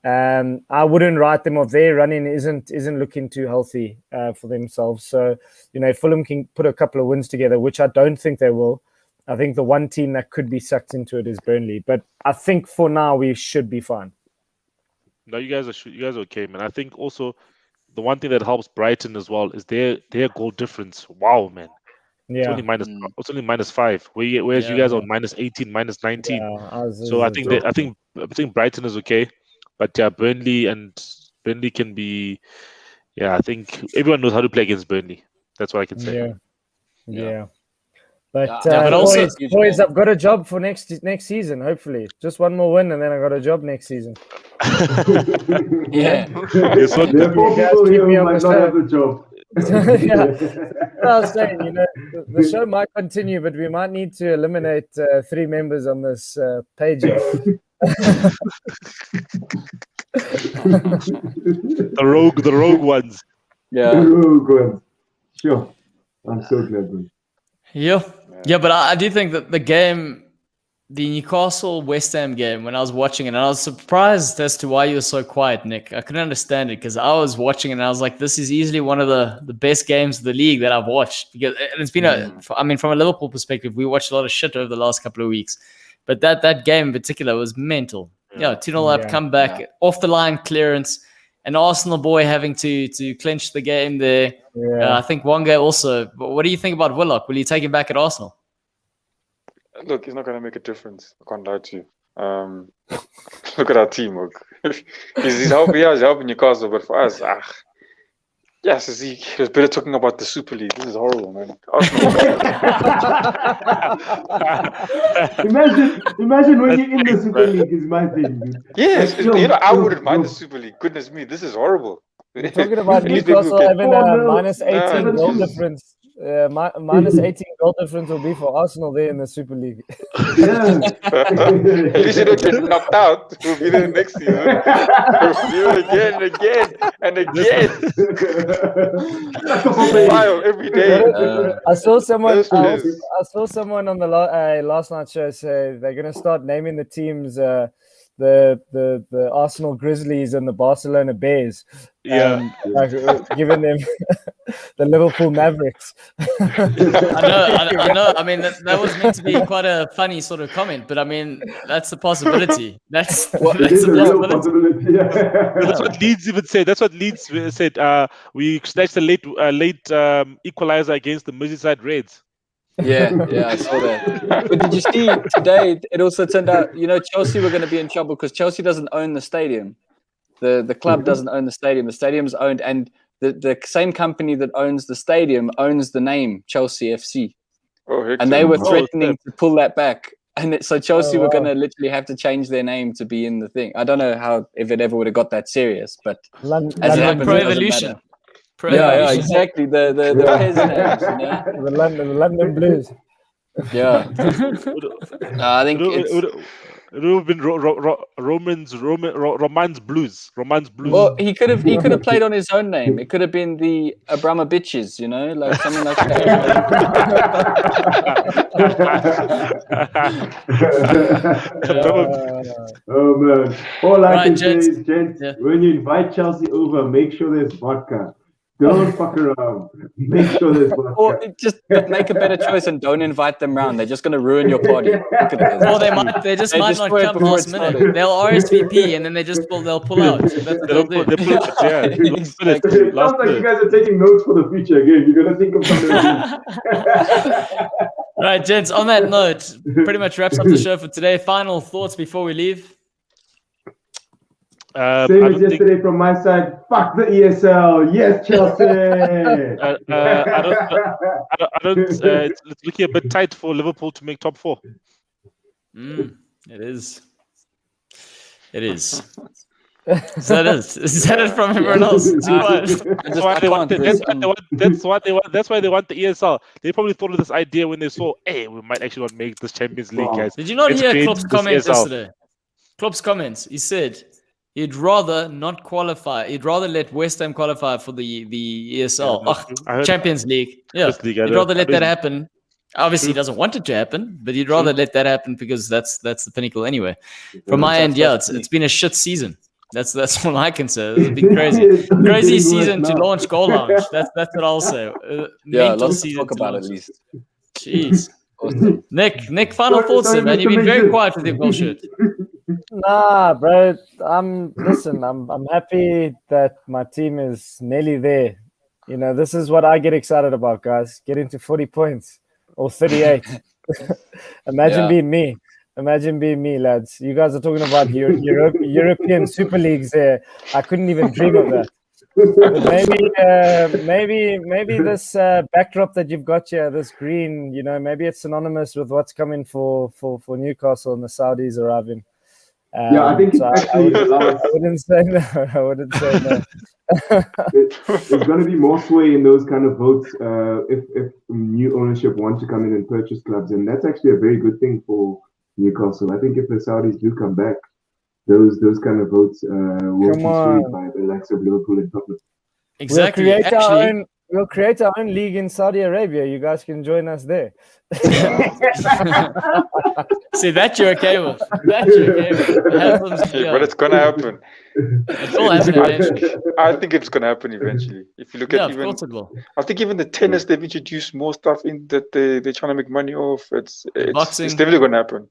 I wouldn't write them off. Their running isn't looking too healthy for themselves. So, you know, Fulham can put a couple of wins together, which I don't think they will. I think the one team that could be sucked into it is Burnley, but I think for now we should be fine. No, you guys are okay, man. I think also the one thing that helps Brighton as well is their goal difference. Wow, man. Yeah. It's only minus 5. Whereas you guys are on minus 18, minus 19. So I think Brighton is okay, but yeah, Burnley can be. Yeah, I think everyone knows how to play against Burnley. That's what I can say. Yeah. But, but also, boys, I've got a job for next season. Hopefully, just one more win, and then I got a job next season. There are 4 people here who might not have a job. I was saying, you know, the show might continue, but we might need to eliminate 3 members on this page. The rogue ones. Yeah. The rogue ones. Sure. I'm so glad. Yeah, but I do think that the game, the Newcastle West Ham game, when I was watching it, and I was surprised as to why you were so quiet, Nick. I couldn't understand it because I was watching it and I was like, this is easily one of the best games of the league that I've watched. Because it's been from a Liverpool perspective, we watched a lot of shit over the last couple of weeks. But that game in particular was mental. 2-0 up, come back, off the line clearance, an Arsenal boy having to clinch the game there. I think Wanga also. What do you think about Willock? Will you take him back at Arsenal? Look, he's not going to make a difference. I can't lie to you. Look at our team. He's helping Newcastle, but for us, yes, he was better talking about the Super League. This is horrible, man. Imagine when you're in the Super League is my thing. Dude. Yes, I wouldn't mind the Super League. Goodness me, this is horrible. You're talking about Newcastle having a minus 18 goal difference. Minus 18 goal difference will be for Arsenal there in the Super League. At least you don't get knocked out. We'll be there next season. We'll do it again and again. Every day. I saw someone on the last night show say they're going to start naming the teams. The Arsenal Grizzlies and the Barcelona Bears, giving them the Liverpool Mavericks. I know. I mean, that was meant to be quite a funny sort of comment, but I mean, that's a possibility. That's a possibility. That's what Leeds even said. That's what Leeds said. We snatched a late equalizer against the Merseyside Reds. Yeah, I saw that. But did you see today? It also turned out, Chelsea were going to be in trouble because Chelsea doesn't own the stadium. The club doesn't own the stadium. The stadium's owned, and the same company that owns the stadium owns the name Chelsea FC. And they were threatening to pull that back. And so Chelsea were going to literally have to change their name to be in the thing. I don't know if it ever would have got that serious, but as it happens, Pro Evolution. Yeah, exactly. The players' names, the London Blues. Yeah, I think it would have been Roman's Blues. Well, he could have played on his own name. It could have been the Abramoviches, like something like that. Oh man! All I can say is, gents, when you invite Chelsea over, make sure there's vodka. Don't fuck around. Make sure there's vodka. Or just make a better choice and don't invite them round. They're just going to ruin your party. Look at this. Or they just might not destroy it come before last it minute. started. They'll RSVP and then they'll pull out. That's what they'll do. They pull it, yeah. Exactly. It sounds like you guys are taking notes for the future again. You're gonna think of something. Right, gents, on that note, pretty much wraps up the show for today. Final thoughts before we leave? Same as yesterday from my side. Fuck the ESL. Yes, Chelsea. I don't. It's looking a bit tight for Liverpool to make top 4. It is. It is. Is that it from everyone else? That's why they want the ESL. They probably thought of this idea when they saw, hey, we might actually not make this Champions League, guys. Did you not Let's hear create Klopp's this comments ESL. yesterday? Klopp's comments. He said he'd rather not qualify. He'd rather let West Ham qualify for the ESL, Champions League. Yeah, he'd rather let that happen. Obviously, he doesn't want it to happen, but he'd rather let that happen because that's the pinnacle anyway. From my end, yeah, it's been a shit season. That's all I can say. It's been crazy season to launch Goal Lounge. That's what I'll say. Mental season to talk about at least. Jeez. Awesome. Nick, final thoughts, man. You've been very quiet with your bullshit. Nah, bro. I'm happy that my team is nearly there. You know, this is what I get excited about, guys. Getting to 40 points or 38. Imagine being me. Imagine being me, lads. You guys are talking about European Super Leagues there. I couldn't even dream of that. But maybe this backdrop that you've got here, this green, you know, maybe it's synonymous with what's coming for Newcastle and the Saudis arriving. I think it's actually I wouldn't say no. I wouldn't say no. There's going to be more sway in those kind of votes if new ownership want to come in and purchase clubs, and that's actually a very good thing for Newcastle. I think if the Saudis do come back, those kind of votes will be swayed by the likes of Liverpool and Tottenham. Exactly. We'll create our own league in Saudi Arabia. You guys can join us there. See, that you're okay with. But it's gonna happen. It will happen eventually. I think it's gonna happen eventually. If you look at even, I think even the tennis, they've introduced more stuff in that they're trying to make money off. It's definitely gonna happen.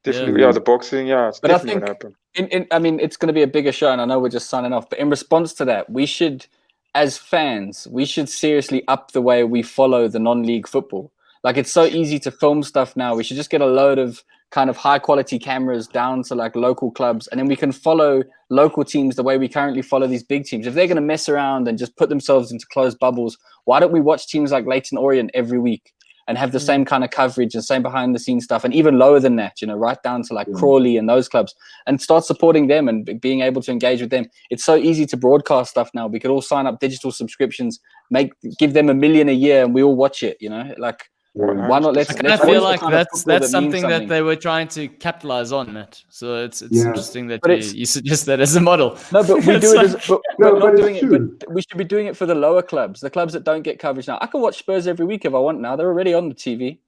Definitely, the boxing, it's but definitely gonna happen. I mean, it's gonna be a bigger show, and I know we're just signing off. But in response to that, we should, as fans, seriously up the way we follow the non-league football. Like, it's so easy to film stuff now. We should just get a load of kind of high quality cameras down to like local clubs, and then we can follow local teams the way we currently follow these big teams. If they're going to mess around and just put themselves into closed bubbles, why don't we watch teams like Leyton Orient every week and have the same kind of coverage and same behind the scenes stuff, and even lower than that, you know, right down to like Crawley and those clubs, and start supporting them and being able to engage with them. It's so easy to broadcast stuff now. We could all sign up digital subscriptions, give them $1 million a year, and we all watch it, you know, like. Why not? I feel like that's something that they were trying to capitalize on, Matt. So it's interesting that you suggest that as a model. No, but we do it. We're not doing it. But we should be doing it for the lower clubs, the clubs that don't get coverage now. I can watch Spurs every week if I want. Now they're already on the TV,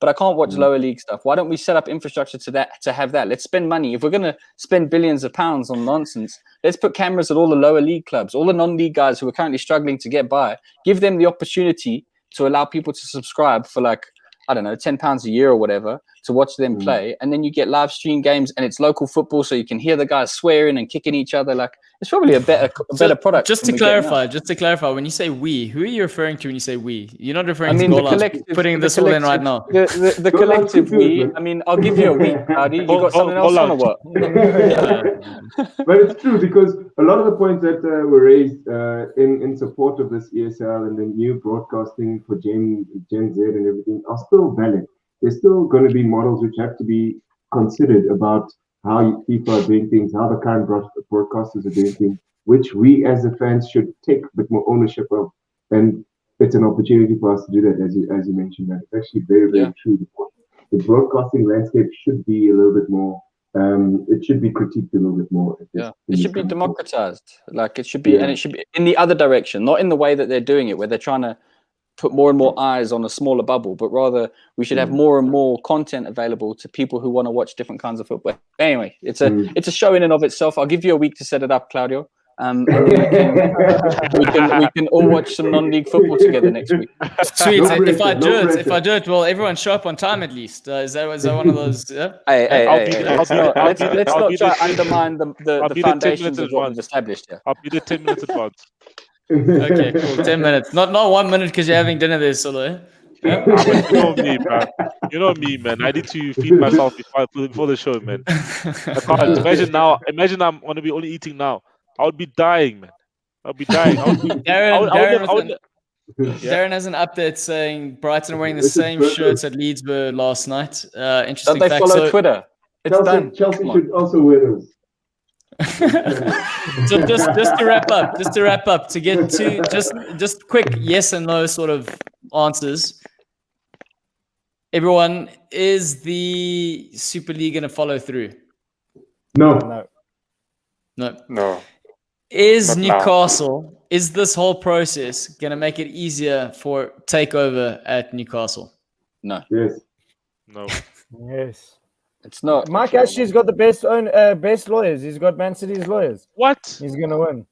but I can't watch lower league stuff. Why don't we set up infrastructure to have that? Let's spend money. If we're going to spend billions of pounds on nonsense, let's put cameras at all the lower league clubs, all the non-league guys who are currently struggling to get by. Give them the opportunity to allow people to subscribe for like, I don't know, £10 a year or whatever to watch them play. And then you get live stream games and it's local football. So you can hear the guys swearing and kicking each other. Like, it's probably a better product. Just to clarify, when you say we, who are you referring to when you say we? You're not referring to Goal Lounge, putting this all in right now. The collective we, I mean, I'll give you a week, Hardy. You got something else on or what? But it's true, because a lot of the points that were raised in support of this ESL and the new broadcasting for Gen Z and everything are still valid. There's still going to be models which have to be considered about how people are doing things, how the current broadcasters are doing things, which we as the fans should take a bit more ownership of. And it's an opportunity for us to do that, as you mentioned. That it's actually very, very true. The broadcasting landscape should be a little bit more. It should be critiqued a little bit more. It should be democratized. Like, it should be, and it should be in the other direction, not in the way that they're doing it, where they're trying to put more and more eyes on a smaller bubble, but rather we should have more and more content available to people who want to watch different kinds of football. Anyway, it's a show in and of itself. I'll give you a week to set it up, Claudio. And then we can all watch some non-league football together next week. Sweet. No If I pressure, do it, well, everyone show up on time at least. Is that one of those? Yeah? Let's not try to undermine the foundations of what we've established here. I'll be there 10 minutes advance. Okay, cool. 10 minutes. Not 1 minute because you're having dinner there, Solo. Eh? Yeah? But you know me, bro. You know me, man. I need to feed myself before the show, man. I can't. Imagine I'm going to be only eating now. I would be dying, man. I'll be dying. Darren has an update saying Brighton are wearing the same shirts that Leeds were last night. Interesting Don't they fact. follow Twitter? It's done. Chelsea should also wear those. So just to wrap up, to get to just quick yes and no sort of answers. Everyone, is the Super League going to follow through? No. Is Newcastle, is this whole process going to make it easier for takeover at Newcastle? No. Yes. No. Yes. It's not. Mike Ashley's got the best lawyers. He's got Man City's lawyers. What? He's going to win.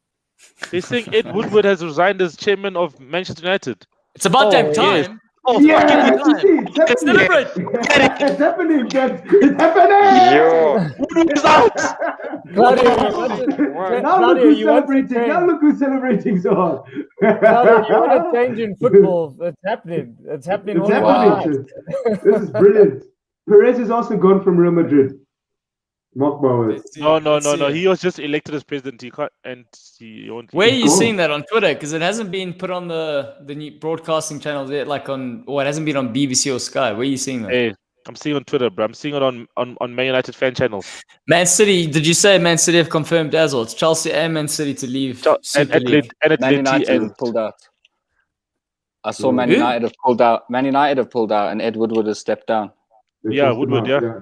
They're saying Ed Woodward has resigned as chairman of Manchester United. It's about damn time. Yes. Oh, Yeah, it's celebrate. It's happening, guys. It's happening. Yo. Woodward's out. Now look who's celebrating so hard. Claudio, you want to change in football? It's happening. It's happening. It's happening. This is brilliant. Perez is also gone from Real Madrid. Mark Bowers. No. He was just elected as president. He can't, and he won't. Where are you seeing that on Twitter? Because it hasn't been put on the new broadcasting channels yet, it hasn't been on BBC or Sky. Where are you seeing that? Hey, I'm seeing on Twitter, bro. I'm seeing it on Man United fan channels. Man City, did you say Man City have confirmed as well? It's Chelsea and Man City to leave Super League. Man United have pulled out. I saw Man United have pulled out. Man United have pulled out, and Ed Woodward has stepped down. Yeah, Woodward, yeah.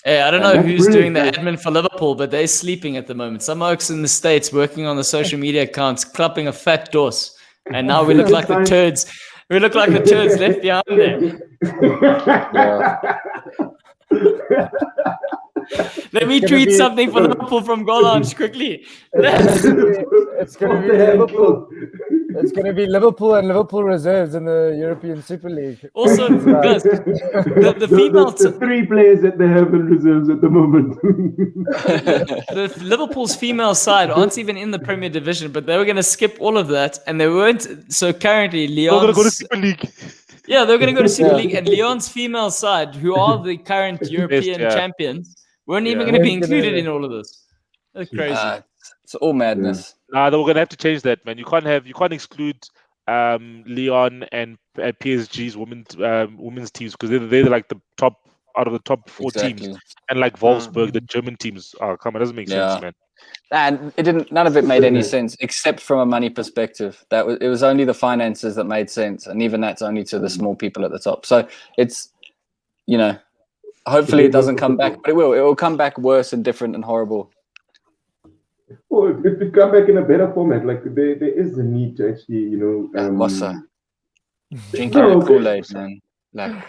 Hey, I don't know who's doing the admin for Liverpool, but they're sleeping at the moment. Some oaks in the States working on the social media accounts, clapping a fat dose. And now we look like the turds. We look like the turds left behind there. Let me tweet something for Liverpool from Goal Lounge quickly. It's going to be Liverpool. It's going to be Liverpool and Liverpool reserves in the European Super League. Also, guys, the female... The three players that they have in reserves at the moment. The Liverpool's female side aren't even in the Premier Division, but they were going to skip all of that, and they weren't. So currently, Lyon's... They're going to go to Super League. Yeah, they're going to go to Super League, and Lyon's female side, who are the current European champions, weren't even going to be included in all of this. That's crazy. It's all madness. Nah, we're gonna have to change that, man. You can't exclude Lyon and PSG's women's teams because they're like the top out of the top 4 teams, and like Wolfsburg, the German teams. Oh, come on, it doesn't make sense, man. And none of it made any sense except from a money perspective. It was only the finances that made sense, and even that's only to the small people at the top. So it's, hopefully it doesn't come back, but it will. It will come back worse and different and horrible. Well, it could come back in a better format. Like there is a need to actually, drinking the Kool-Aid, man. Yeah,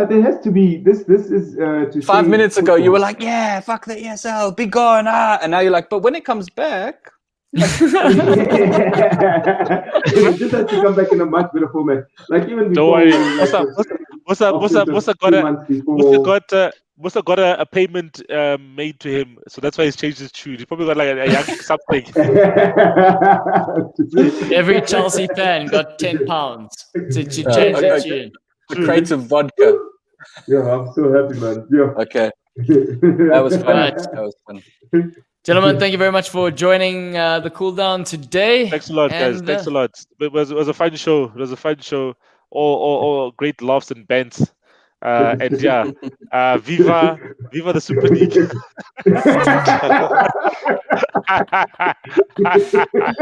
there has to be. This is to 5 minutes ago, you were like, "Yeah, fuck the ESL, be gone!" And now you're like, "But when it comes back." It just has to come back in a much better format. Like even before. Musa got a payment made to him, so that's why he's changed his tune. He's probably got like a young something. Every Chelsea fan got £10 to change their tune. A crate of vodka. Yeah, I'm so happy, man. Yeah. Okay. That was fun. Gentlemen, thank you very much for joining the cool down today. Thanks a lot, guys. Thanks a lot. It was a fun show. All great laughs and bands. And yeah, viva the Super League.